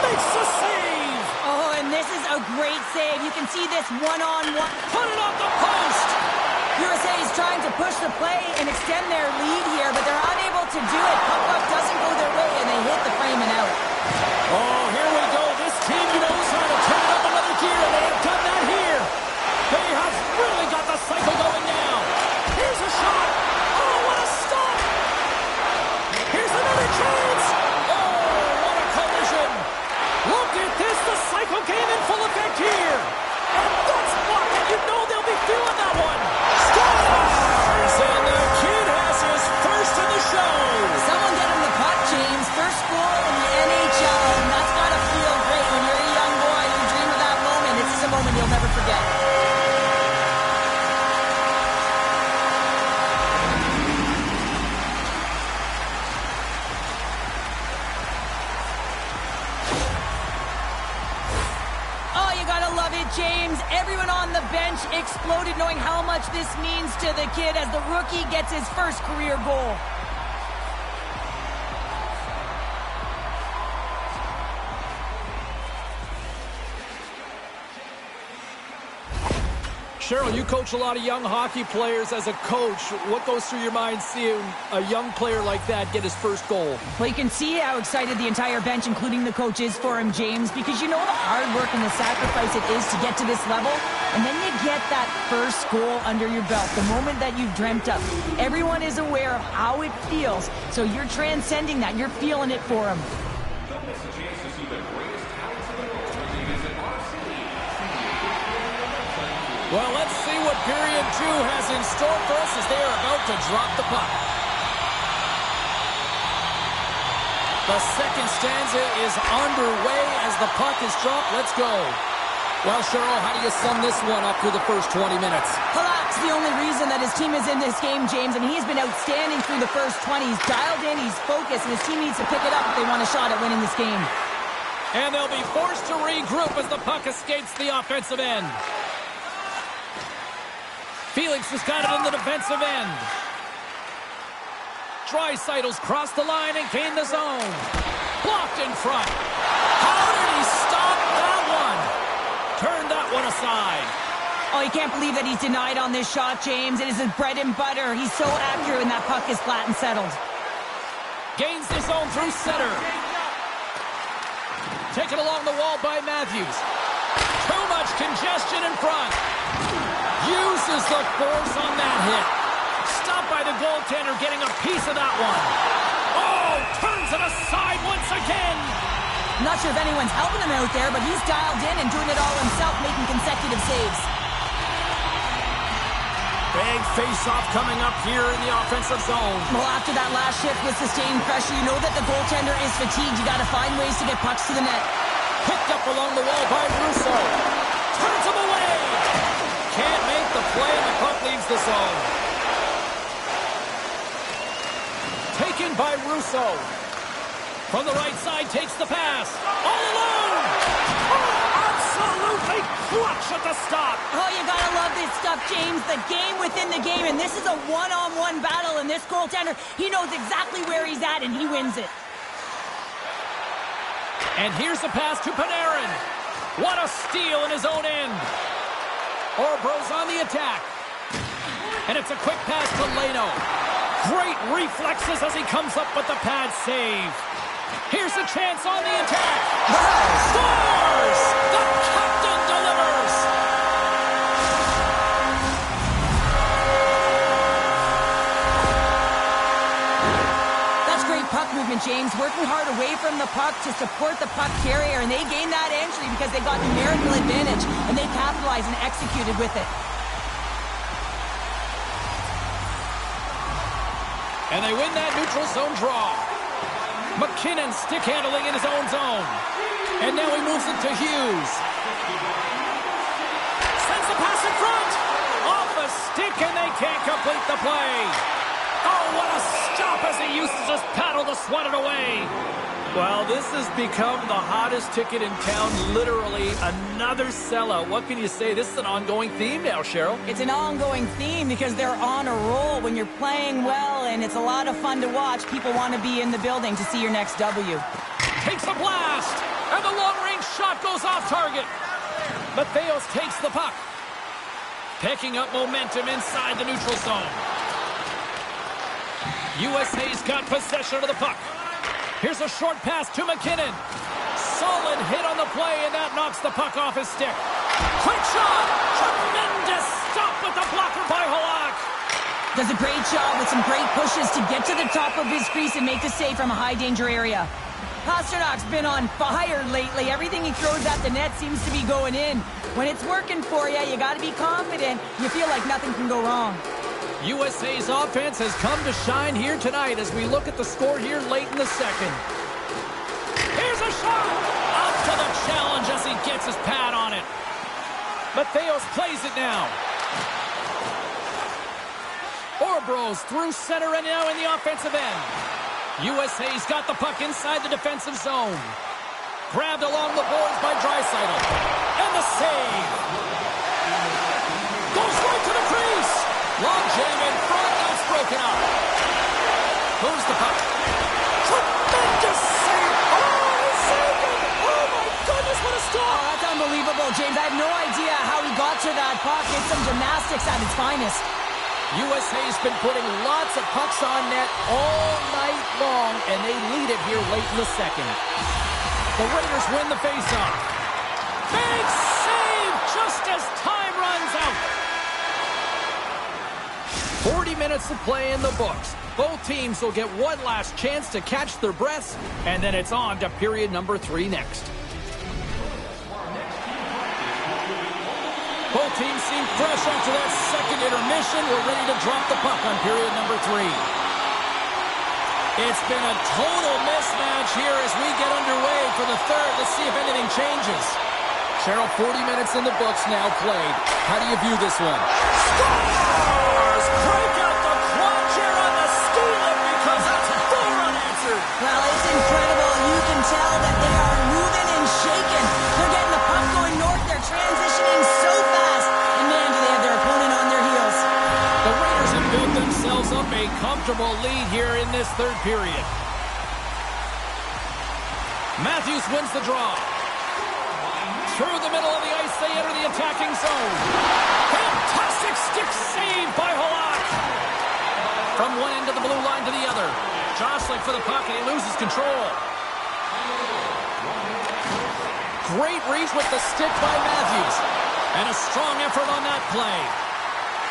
Speaker 1: makes the save.
Speaker 2: Oh, and this is a great save. You can see this one-on-one.
Speaker 1: Put it off the post.
Speaker 2: USA is trying to push the play and extend their lead here, but they're unable to do it. Puck luck doesn't go their way, and they hit the frame and out.
Speaker 1: Oh, here we go. This team knows how to turn up another gear, and they have done that here. They have really got the cycle going now. Here's a shot. Oh, what a stop. Here's another chance. Oh, what a collision. Look at this. The cycle came in full effect here. And that's blocked, and you know they'll be feeling that one. Scores! And the kid has his first in the show.
Speaker 2: Someone get him the puck, James. First goal in the NHL, and that's got to feel great when you're a young boy and you dream of that moment. This is a moment you'll never forget. Oh, you gotta love it, James. Everyone on the bench exploded knowing how much this means to the kid as the rookie gets his first career goal.
Speaker 1: Cheryl, you coach a lot of young hockey players. As a coach, what goes through your mind seeing a young player like that get his first goal?
Speaker 2: Well, you can see how excited the entire bench, including the coach, is for him, James, because you know the hard work and the sacrifice it is to get to this level, and then you get that first goal under your belt, the moment that you've dreamt of. Everyone is aware of how it feels, so you're transcending that. You're feeling it for him.
Speaker 4: Don't miss a chance to see the greatest talents in the world when they visit our city.
Speaker 1: Well, let's see what period 2 has in store for us as they are about to drop the puck. The second stanza is underway as the puck is dropped. Let's go. Well, Cheryl, how do you sum this one up through the first 20 minutes?
Speaker 2: Halak's the only reason that his team is in this game, James, and he's been outstanding through the first 20. He's dialed in, he's focused, and his team needs to pick it up if they want a shot at winning this game.
Speaker 1: And they'll be forced to regroup as the puck escapes the offensive end. Felix has got it in the defensive end. Draisaitl's crossed the line and gained the zone. Blocked in front. How did he stop that one? Turned that one aside.
Speaker 2: Oh, you can't believe that he's denied on this shot, James. It is his bread and butter. He's so accurate when that puck is flat and settled.
Speaker 1: Gains the zone through center. Taken along the wall by Matthews. Too much congestion in front. Uses the force on that hit. Stopped by the goaltender, getting a piece of that one. Oh, turns it aside once again.
Speaker 2: I'm not sure if anyone's helping him out there, but he's dialed in and doing it all himself, making consecutive saves.
Speaker 1: Big face-off coming up here in the offensive zone.
Speaker 2: Well, after that last shift with sustained pressure, you know that the goaltender is fatigued. You got to find ways to get pucks to the net.
Speaker 1: Picked up along the wall by Russo. Turns him away. Can't make the play, and the puck leaves the zone. Taken by Russo. From the right side, takes the pass. All alone! Oh, absolutely clutch at the stop.
Speaker 2: Oh, you gotta love this stuff, James. The game within the game, and this is a one-on-one battle, and this goaltender, he knows exactly where he's at, and he wins it.
Speaker 1: And here's the pass to Panarin. What a steal in his own end. Orbro's on the attack. And it's a quick pass to Leno. Great reflexes as he comes up with the pad save. Here's a chance on the attack. Scores! The captain delivers!
Speaker 2: That's great puck movement, James. Working hard away from the puck to support the puck carrier, and they gained that entry because they got numerical advantage, and they capitalized and executed with it.
Speaker 1: And they win that neutral zone draw. McKinnon stick handling in his own zone. And now he moves it to Hughes. Sends the pass in front. Off a stick, and they can't complete the play. Oh, what a stop as he uses his paddle to swat it away. Well, this has become the hottest ticket in town, literally another sellout. What can you say? This is an ongoing theme now, Cheryl.
Speaker 2: It's an ongoing theme because they're on a roll when you're playing well, and it's a lot of fun to watch. People want to be in the building to see your next W.
Speaker 1: Takes a blast, and the long-range shot goes off target. Matheos takes the puck. Picking up momentum inside the neutral zone. USA's got possession of the puck. Here's a short pass to McKinnon. Solid hit on the play, and that knocks the puck off his stick. Quick shot! Tremendous stop with the blocker by Halak.
Speaker 2: Does a great job with some great pushes to get to the top of his crease and make the save from a high-danger area. Pasternak's been on fire lately. Everything he throws at the net seems to be going in. When it's working for you, you got to be confident. You feel like nothing can go wrong.
Speaker 1: USA's offense has come to shine here tonight as we look at the score here late in the second. Here's a shot! Up to the challenge as he gets his pad on it. Matheos plays it now. Orbro's through center and now in the offensive end. USA's got the puck inside the defensive zone. Grabbed along the boards by Draisaitl. And the save. Goes right to the crease. Long jam in front, that's broken up. Moves the puck. Tremendous save! Oh, he saved it! Oh my goodness, what a stop!
Speaker 2: Oh, that's unbelievable, James. I have no idea how he got to that puck. It's some gymnastics at its finest.
Speaker 1: USA's been putting lots of pucks on net all night long, and they lead it here late in the second. The Raiders win the faceoff. Big save just as time runs out. 40 minutes of play in the books. Both teams will get one last chance to catch their breaths, and then it's on to period number 3 next. Both teams seem fresh after that second intermission. We're ready to drop the puck on period number 3. It's been a total mismatch here as we get underway for the third. Let's see if anything changes. Cheryl, 40 minutes in the books now played. How do you view this one? Scores! Break out the quad chair on the ski lift because that's full unanswered.
Speaker 2: Well, it's incredible. You can tell that they are moving and shaking. They're getting the puck going north. They're transitioning so fast. And man, do they have their opponent on their heels.
Speaker 1: The Raiders have built themselves up a comfortable lead here in this third period. Matthews wins the draw. Through the middle of the ice, they enter the attacking zone. Fantastic stick save by Halak. From one end of the blue line to the other. Jostling for the puck, and he loses control. Great reach with the stick by Matthews. And a strong effort on that play.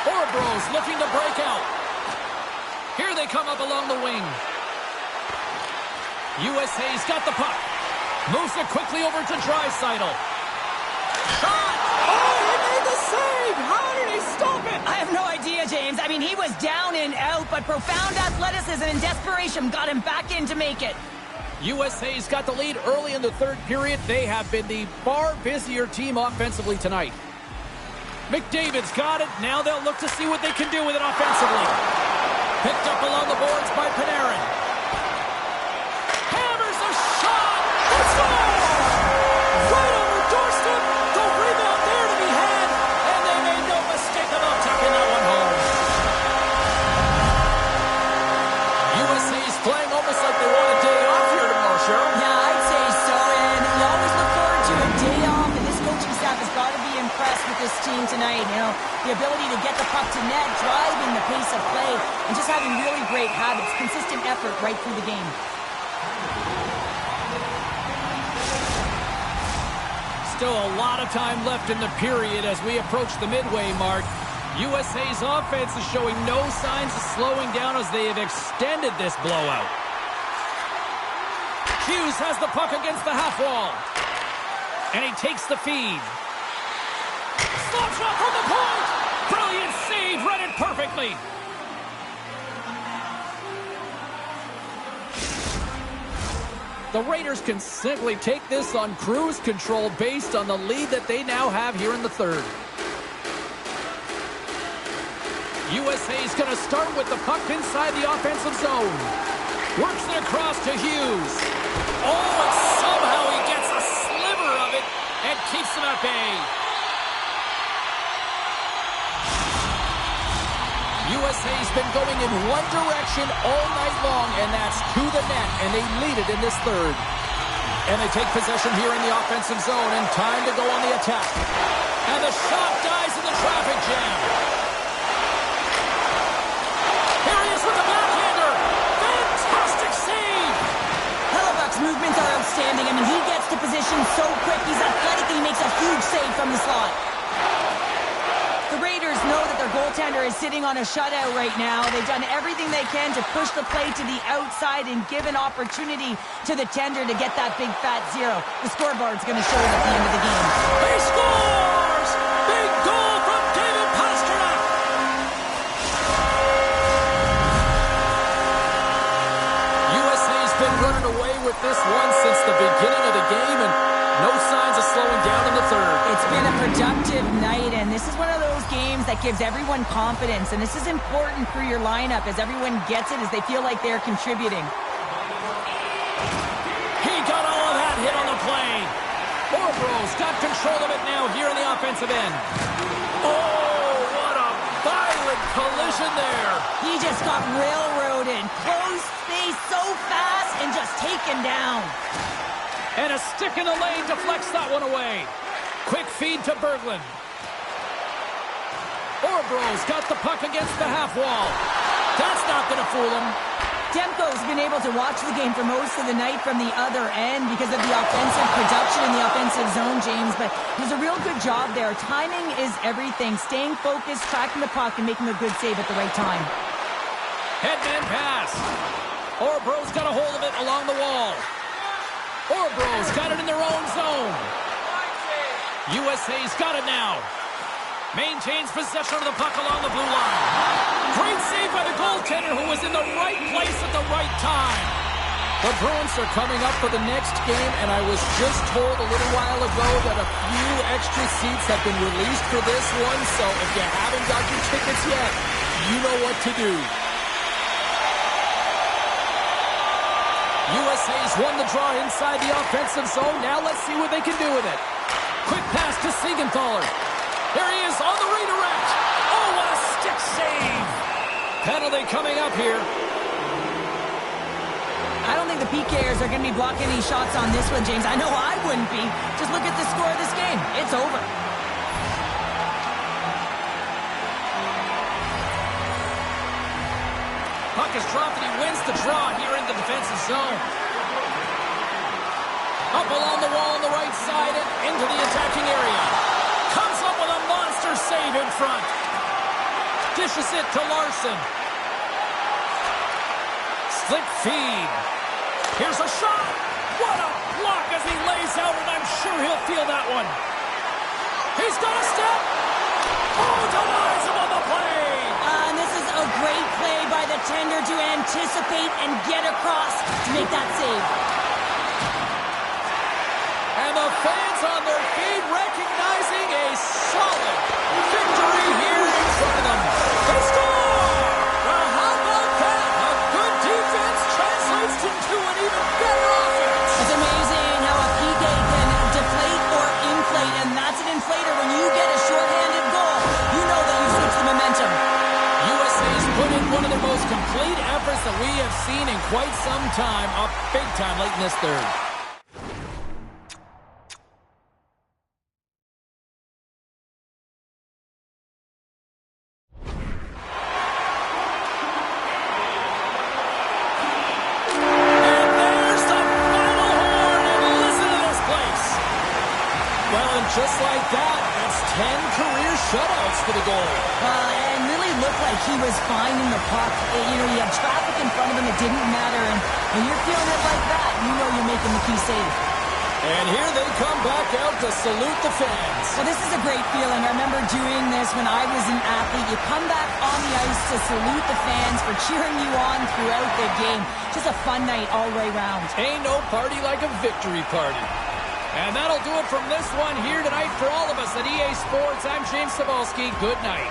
Speaker 1: Orbros looking to break out. Here they come up along the wing. USA's got the puck. Moves it quickly over to Draisaitl. Shot! Oh, he made the save! How did he stop it?
Speaker 2: I have no idea, James. I mean, he was down and out, but profound athleticism and desperation got him back in to make it.
Speaker 1: USA's got the lead early in the third period. They have been the far busier team offensively tonight. McDavid's got it. Now they'll look to see what they can do with it offensively. Picked up along the boards by Panarin. Hammers a shot! Let's go! Right over doorstep. The rebound there to be had. And they made no mistake about taking that one home. USA's playing almost like they want a day off here tomorrow, Cheryl.
Speaker 2: Yeah, I'd say so. And you always look forward to a day off. And this coaching staff has got to be impressed with this team tonight. You know, the ability to get the puck to net, driving the pace of play, and just having really great habits, consistent effort right through the game.
Speaker 1: Still a lot of time left in the period as we approach the midway mark. USA's offense is showing no signs of slowing down as they have extended this blowout. Hughes has the puck against the half wall. And he takes the feed. Slap shot from the point! Brilliant save, read it perfectly. The Raiders can simply take this on cruise control based on the lead that they now have here in the third. USA's going to start with the puck inside the offensive zone. Works it across to Hughes. Oh, and somehow he gets a sliver of it and keeps them at bay. USA's been going in one direction all night long, and that's to the net, and they lead it in this third. And they take possession here in the offensive zone, and time to go on the attack. And the shot dies in the traffic jam. Here he is with the backhander. Fantastic save.
Speaker 2: Hellebuck's movements are outstanding. I mean, he gets to position so quick. He's athletic, and he makes a huge save from the slot. The Raiders know that their goaltender is sitting on a shutout right now. They've done everything they can to push the play to the outside and give an opportunity to the tender to get that big fat zero. The scoreboard's going to show it at the end of the game.
Speaker 1: He scores! Big goal from David Pastrnak! USA's been running away with this one since the beginning of the game, and no signs of slowing down in the third.
Speaker 2: It's been a productive night, and this is one of those games that gives everyone confidence, and this is important for your lineup as everyone gets it, as they feel like they're contributing.
Speaker 1: He got all of that hit on the play. Orbros got control of it now here in the offensive end. Oh, what a violent collision there.
Speaker 2: He just got railroaded. Closed space so fast and just taken down.
Speaker 1: And a stick in the lane deflects that one away. Quick feed to Berglund. Orbro's got the puck against the half wall. That's not going to fool him.
Speaker 2: Demko's been able to watch the game for most of the night from the other end because of the offensive production in the offensive zone, James, but he's a real good job there. Timing is everything. Staying focused, tracking the puck, and making a good save at the right time.
Speaker 1: Headman pass. Orbro's got a hold of it along the wall. Orbro's got it in their own zone. USA's got it now. Maintains possession of the puck along the blue line. Great save by the goaltender who was in the right place at the right time. The Bruins are coming up for the next game, and I was just told a little while ago that a few extra seats have been released for this one, so if you haven't got your tickets yet, you know what to do. USA's won the draw inside the offensive zone. Now let's see what they can do with it. Quick pass to Siegenthaler. There he is on the redirect. Oh, what a stick save. Penalty coming up here.
Speaker 2: I don't think the PKers are going to be blocking any shots on this one, James. I know I wouldn't be. Just look at the score of this game. It's over.
Speaker 1: Puck is dropped and he wins the draw here in the defensive zone. Up along the wall on the right side and into the attacking area. Comes up with a monster save in front. Dishes it to Larson. Slip feed. Here's a shot. What a block as he lays out, and I'm sure he'll feel that one. He's got a step. Oh, denies him on the play.
Speaker 2: And this is a great play by the tender to anticipate and get across to make that save.
Speaker 1: And the fans on their feet recognizing a solid victory here in front of them. They score! Well, how about that? A good defense translates into an even better offense.
Speaker 2: It's amazing how a PK can deflate or inflate, and that's an inflator. When you get a shorthanded goal, you know that you switch the momentum.
Speaker 1: USA's put in one of their most complete efforts that we have seen in quite some time, up big time late in this third. Just like that, that's 10 career shutouts for the goal.
Speaker 2: And really looked like he was finding the puck. You know, you had traffic in front of him. It didn't matter. And when you're feeling it like that, you know you're making the key save.
Speaker 1: And here they come back out to salute the fans.
Speaker 2: Well, this is a great feeling. I remember doing this when I was an athlete. You come back on the ice to salute the fans for cheering you on throughout the game. Just a fun night all the way around.
Speaker 1: Ain't no party like a victory party. And that'll do it from this one here tonight for all of us at EA Sports. I'm James Cybulski. Good night.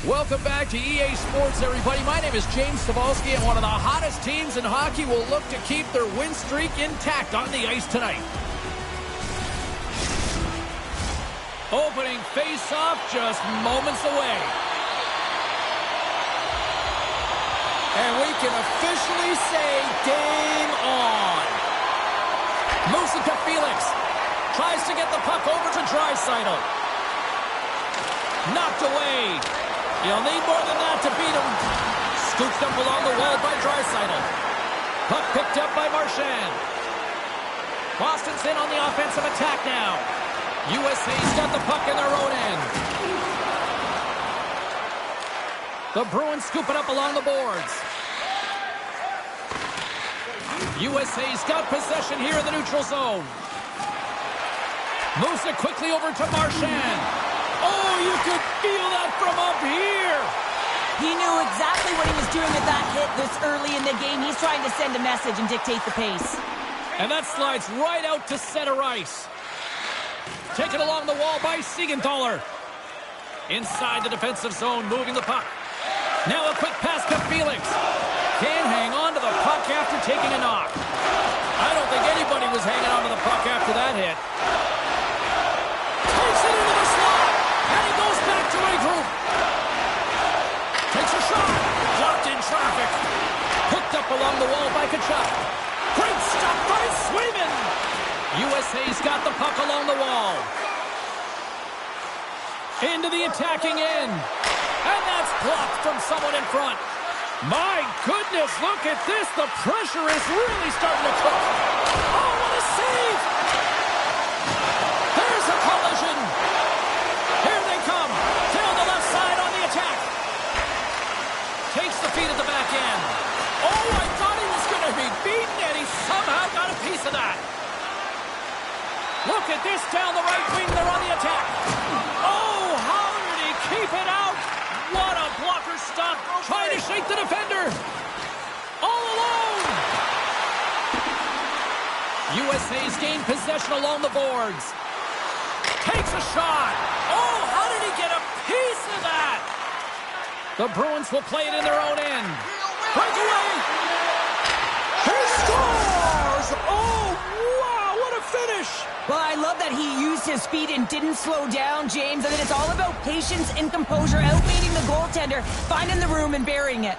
Speaker 1: Welcome back to EA Sports, everybody. My name is James Cebulski, and one of the hottest teams in hockey will look to keep their win streak intact on the ice tonight. Opening face-off just moments away. And we can officially say game on. Moves it to Felix. Tries to get the puck over to Draisaitl. Knocked away. You'll need more than that to beat him. Scooped up along the wall by Draisaitl. Puck picked up by Marchand. Boston's in on the offensive attack now. USA's got the puck in their own end. The Bruins scoop it up along the boards. USA's got possession here in the neutral zone. Moves it quickly over to Marchand. Oh, you could feel that from up here.
Speaker 2: He knew exactly what he was doing with that hit this early in the game. He's trying to send a message and dictate the pace.
Speaker 1: And that slides right out to center ice. Taken along the wall by Siegenthaler. Inside the defensive zone, moving the puck. Now a quick pass to Felix. Can't hang on to the puck after taking a knock. I don't think anybody was hanging on to the puck after that hit. Takes it into the slot. And he goes back to regroup. Takes a shot. Blocked in traffic. Hooked up along the wall by Kachuk. Great stop by Swayman. USA's got the puck along the wall. Into the attacking end. And that's blocked from someone in front. My goodness, look at this. The pressure is really starting to cook. Oh, what a save. There's a collision. Here they come. Down the left side on the attack. Takes the feed at the back end. Oh, I thought he was going to be beaten, and he somehow got a piece of that. Look at this down the right wing. They're on the attack. Oh, how did he keep it out? What a blocker stop. Trying to shake the defender. All alone. USA's gained possession along the boards. Takes a shot. Oh, how did he get a piece of that? The Bruins will play it in their own end. Breakaway. He scores. Oh, wow, what a finish.
Speaker 2: Well, I love that he used his speed and didn't slow down, James. I mean, it's all about patience and composure, outweighing the goaltender, finding the room and burying it.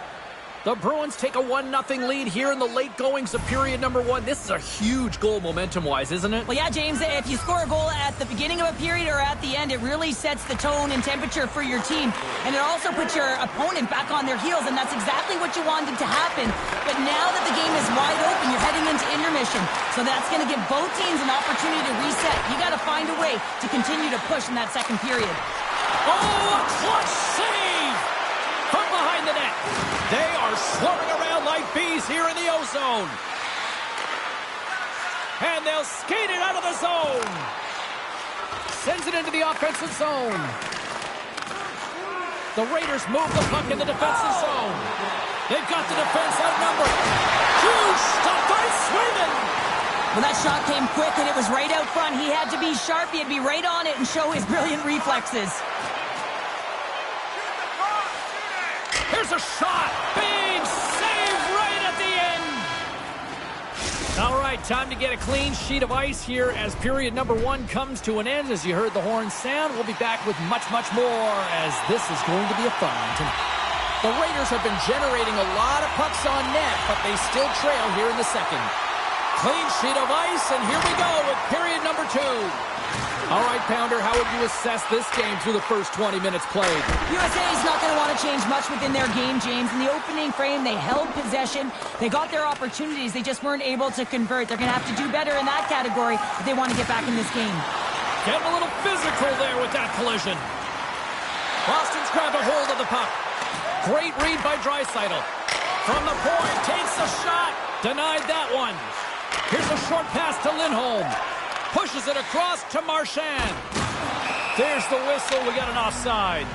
Speaker 1: The Bruins take a 1-0 lead here in the late goings of period number 1. This is a huge goal momentum-wise, isn't it?
Speaker 2: Well, yeah, James, if you score a goal at the beginning of a period or at the end, it really sets the tone and temperature for your team. And it also puts your opponent back on their heels, and that's exactly what you wanted to happen. But now that the game is wide open, you're heading into intermission. So that's going to give both teams an opportunity to reset. You got to find a way to continue to push in that second period.
Speaker 1: Oh, a clutch save from behind the net. They are swarming around like bees here in the O-zone. And they'll skate it out of the zone. Sends it into the offensive zone. The Raiders move the puck in the defensive zone. They've got the defense outnumbered. Huge stop by Swayman.
Speaker 2: Well, that shot came quick, and it was right out front. He had to be sharp. He had to be right on it and show his brilliant reflexes.
Speaker 1: Here's a shot. Big save right at the end. All right, time to get a clean sheet of ice here as period number 1 comes to an end. As you heard the horn sound, we'll be back with much, much more as this is going to be a fun one tonight. The Raiders have been generating a lot of pucks on net, but they still trail here in the second. Clean sheet of ice, and here we go with period number 2. All right, Pounder, how would you assess this game through the first 20 minutes played?
Speaker 2: USA is not going to want to change much within their game, James. In the opening frame, they held possession. They got their opportunities. They just weren't able to convert. They're going to have to do better in that category if they want to get back in this game.
Speaker 1: Getting a little physical there with that collision. Boston's grabbed a hold of the puck. Great read by Draisaitl. From the point, takes a shot. Denied that one. Here's a short pass to Lindholm. Pushes it across to Marchand. There's the whistle. We got an offside.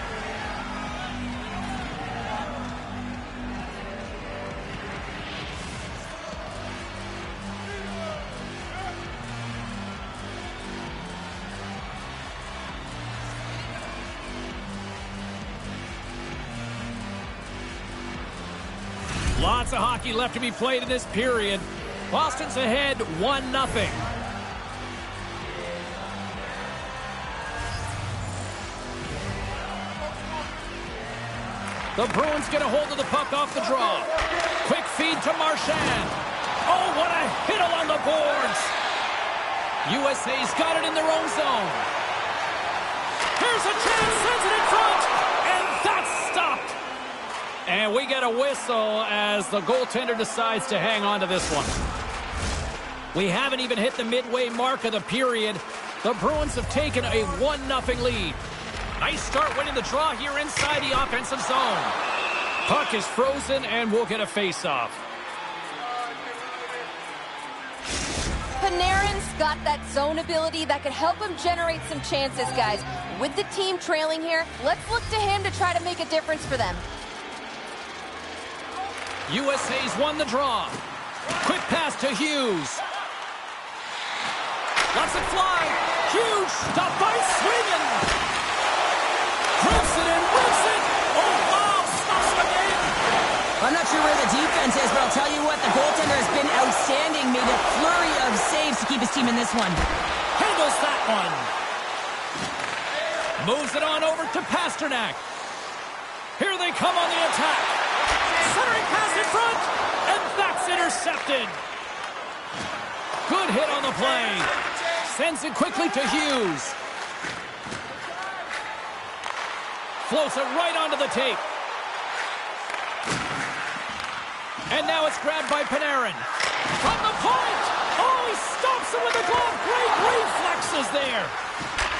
Speaker 1: Lots of hockey left to be played in this period. Boston's ahead 1-0. The Bruins get a hold of the puck off the draw. Quick feed to Marchand. Oh, what a hit along the boards. USA's got it in their own zone. Here's a chance, sends it in front, and that's stopped. And we get a whistle as the goaltender decides to hang on to this one. We haven't even hit the midway mark of the period. The Bruins have taken a 1-0 lead. Nice start winning the draw here inside the offensive zone. Puck is frozen, and we'll get a face-off.
Speaker 3: Panarin's got that zone ability that could help him generate some chances, guys. With the team trailing here, let's look to him to try to make a difference for them.
Speaker 1: USA's won the draw. Quick pass to Hughes. Lets it fly. Huge stop by Swingen. Drives it and whips it. Oh, wow, stops the game.
Speaker 2: I'm not sure where the defense is, but I'll tell you what, the goaltender has been outstanding. Made a flurry of saves to keep his team in this one.
Speaker 1: Handles that one. Moves it on over to Pasternak. Here they come on the attack. Centering pass in front, and that's intercepted. Good hit on the play. Sends it quickly to Hughes. Floats it right onto the tape. And now it's grabbed by Panarin. From the point! Oh, he stops it with the glove. Great reflexes there.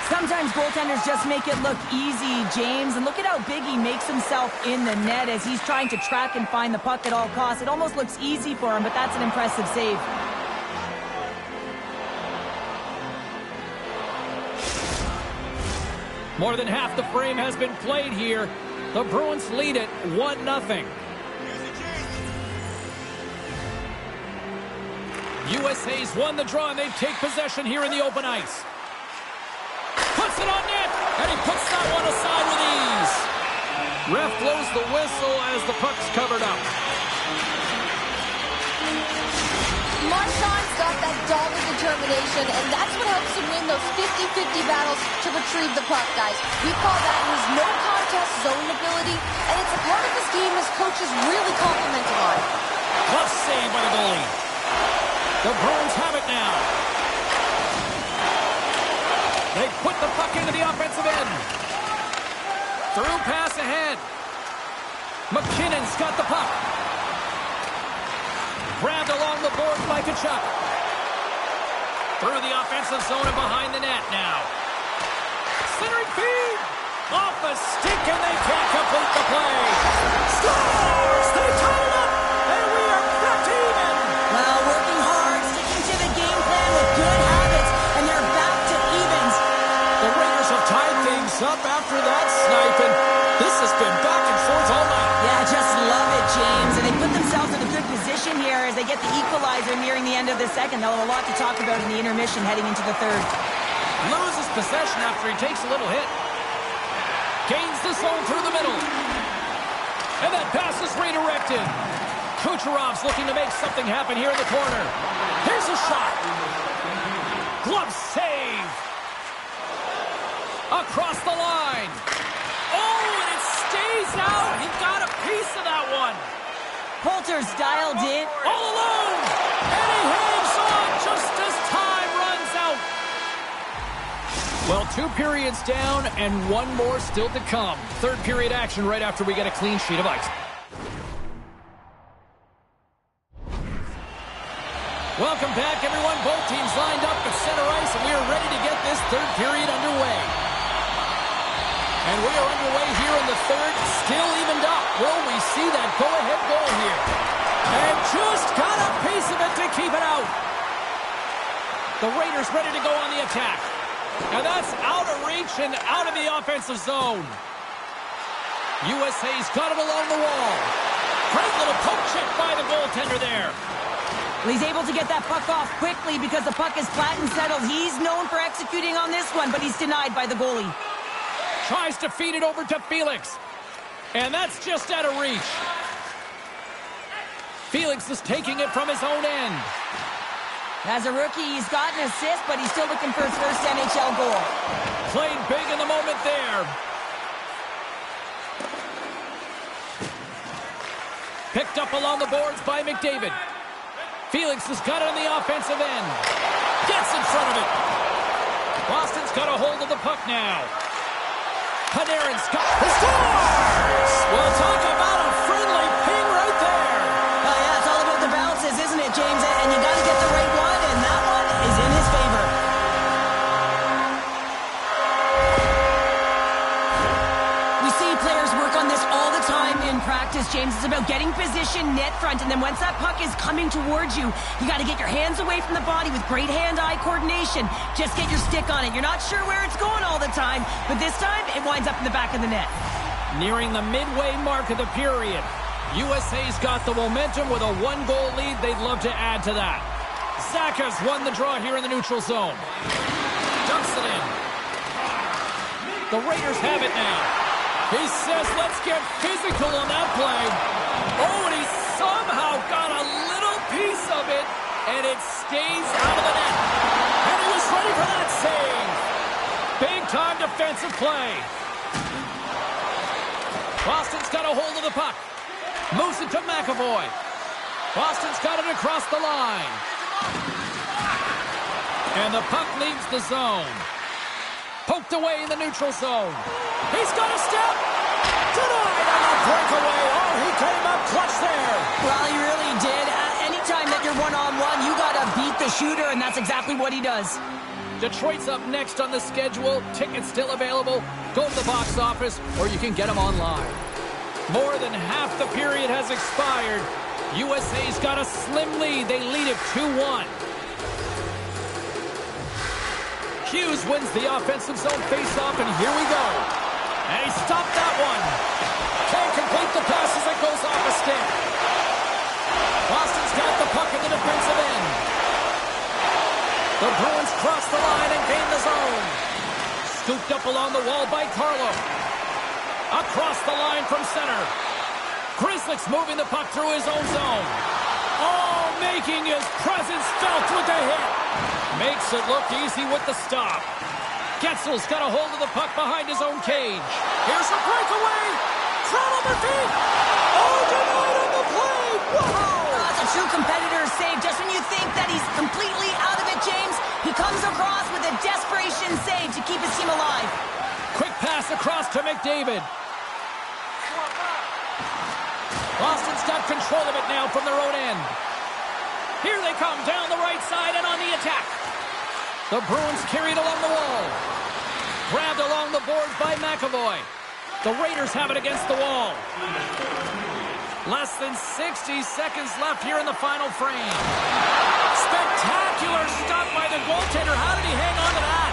Speaker 2: Sometimes goaltenders just make it look easy, James. And look at how big he makes himself in the net as he's trying to track and find the puck at all costs. It almost looks easy for him, but that's an impressive save.
Speaker 1: More than half the frame has been played here. The Bruins lead it 1-0. USA's won the draw, and they take possession here in the open ice. Puts it on net, and he puts that one aside with ease. Ref blows the whistle as the puck's covered up.
Speaker 3: Marchand's got that dogged determination, and that's what helps him win those 50-50 battles to retrieve the puck, guys. We call that his no-contest zone ability, and it's a part of his game his coaches really compliment him on.
Speaker 1: Tough save by the goalie. The Bruins have it now. They put the puck into the offensive end. Through pass ahead. McKinnon's got the puck. Grabbed along the boards by Tkachuk. Through the offensive zone and behind the net now. Centering feed. Off a stick, and they can't complete the play. Scores! They tie it up, and we are back to even.
Speaker 2: Well, working hard, sticking to the game plan with good habits, and they're back to evens.
Speaker 1: The Raiders have tied things up after that snipe, and this has been back and forth all night.
Speaker 2: Yeah, just love it, James. And they put themselves in a good position here as they get the equalizer nearing the end of the second. They'll have a lot to talk about in the intermission heading into the third.
Speaker 1: Loses possession after he takes a little hit. Gains the zone through the middle. And that pass is redirected. Kucherov's looking to make something happen here in the corner. Here's a shot. Glove save. Across the line. Oh, and it stays out. He got a piece of that one.
Speaker 2: Poulter's dialed in.
Speaker 1: All alone. And he hangs on just as time runs out. Well, 2 periods down and 1 more still to come. Third period action right after we get a clean sheet of ice. Welcome back, everyone. Both teams lined up at center ice, and we are ready to get this third period underway. And we are underway here in the third, still evened up. Will we see that go-ahead goal here? And just got a piece of it to keep it out. The Raiders ready to go on the attack. And that's out of reach and out of the offensive zone. USA's got it along the wall. Great little poke check by the goaltender there.
Speaker 2: Well, he's able to get that puck off quickly because the puck is flat and settled. He's known for executing on this one, but he's denied by the goalie.
Speaker 1: Tries to feed it over to Felix. And that's just out of reach. Felix is taking it from his own end.
Speaker 2: As a rookie, he's got an assist, but he's still looking for his first NHL goal.
Speaker 1: Played big in the moment there. Picked up along the boards by McDavid. Felix has got it on the offensive end. Gets in front of it. Boston's got a hold of the puck now. Panarin's got the scores! Well, talk about a friendly ping right there.
Speaker 2: Oh, yeah, it's all about the bounces, isn't it, James? And you got to get the right one, and that one is in his favor. We see players work on this all the time in practice, James. It's about getting position net front, and then once that puck is coming towards you, you got to get your hands away from the body with great hand-eye coordination. Just get your stick on it. You're not sure where it's going all the time, but this time it winds up in the back of the net.
Speaker 1: Nearing the midway mark of the period. USA's got the momentum with a one-goal lead. They'd love to add to that. Zaka's won the draw here in the neutral zone. Dumps it in. The Raiders have it now. He says, let's get physical on that play. Oh, and he somehow got a little piece of it, and it stays out of the net. And he was ready for that save. Big-time defensive play. Boston's got a hold of the puck. Moves it to McAvoy. Boston's got it across the line. And the puck leaves the zone. Poked away in the neutral zone. He's got a step. Denied on the breakaway. Oh, he came up clutch there.
Speaker 2: Well, he really did. Anytime that you're one-on-one, you got to beat the shooter, and that's exactly what he does.
Speaker 1: Detroit's up next on the schedule. Tickets still available. Go to the box office, or you can get them online. More than half the period has expired. USA's got a slim lead. They lead it 2-1. Hughes wins the offensive zone faceoff, and here we go. And he stopped that one. Can't complete the pass as it goes off a stick. Boston's got the puck in the defensive end. The Bruins cross the line and gain the zone. Scooped up along the wall by Carlo. Across the line from center. Grizzlick's moving the puck through his own zone. Oh, making his presence felt with the hit. Makes it look easy with the stop. Getzel's got a hold of the puck behind his own cage. Here's a breakaway. Travel their feet. Oh, denied on the play. Whoa!
Speaker 2: That's a true competitor's save. Just when you think that he's completely out of it, James, he comes across with a desperation save to keep his team alive.
Speaker 1: Quick pass across to McDavid. Boston's got control of it now from their own end. Here they come down the right side and on the attack. The Bruins carried along the wall. Grabbed along the boards by McAvoy. The Raiders have it against the wall. Less than 60 seconds left here in the final frame. Spectacular stop by the goaltender. How did he hang on to that?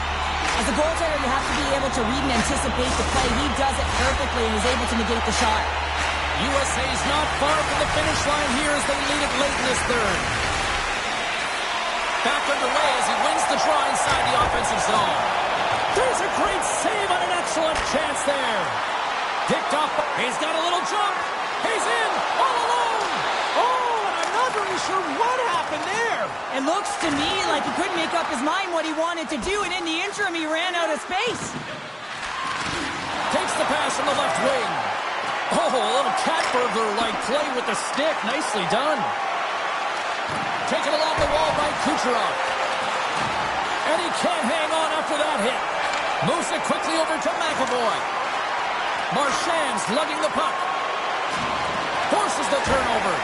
Speaker 2: As a goaltender, you have to be able to read and anticipate the play. He does it perfectly and is able to negate the shot.
Speaker 1: USA's not far from the finish line here as they lead it late in this third. Back underway as he wins the draw inside the offensive zone. There's a great save on an excellent chance there. Picked up. He's got a little jump. He's in all alone. Oh, and I'm not really sure what happened there.
Speaker 2: It looks to me like he couldn't make up his mind what he wanted to do, and in the interim, he ran out of space.
Speaker 1: Takes the pass from the left wing. Oh, a little cat burglar-like play with the stick. Nicely done. Taken along the wall by Kucherov. And he can't hang on after that hit. Moves it quickly over to McAvoy. Marchand's lugging the puck. Forces the turnover.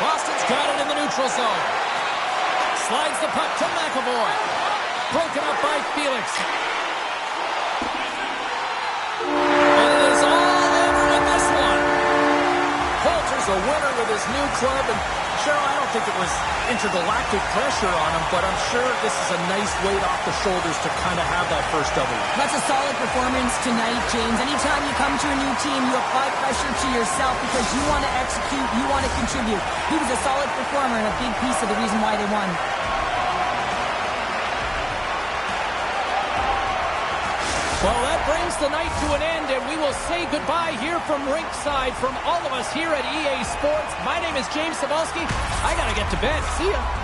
Speaker 1: Boston's got it in the neutral zone. Slides the puck to McAvoy. Broken up by Felix. And it is all over in this one. Holter's a winner with his new club, and Cheryl, I don't think it was intergalactic pressure on him, but I'm sure this is a nice weight off the shoulders to kind of have that first W.
Speaker 2: That's a solid performance tonight, James. Anytime you come to a new team, you apply pressure to yourself because you want to execute, you want to contribute. He was a solid performer and a big piece of the reason why they won.
Speaker 1: Well, that brings the night to an end, and we will say goodbye here from Rinkside from all of us here at EA Sports. My name is James Cebulski. I got to get to bed. See ya.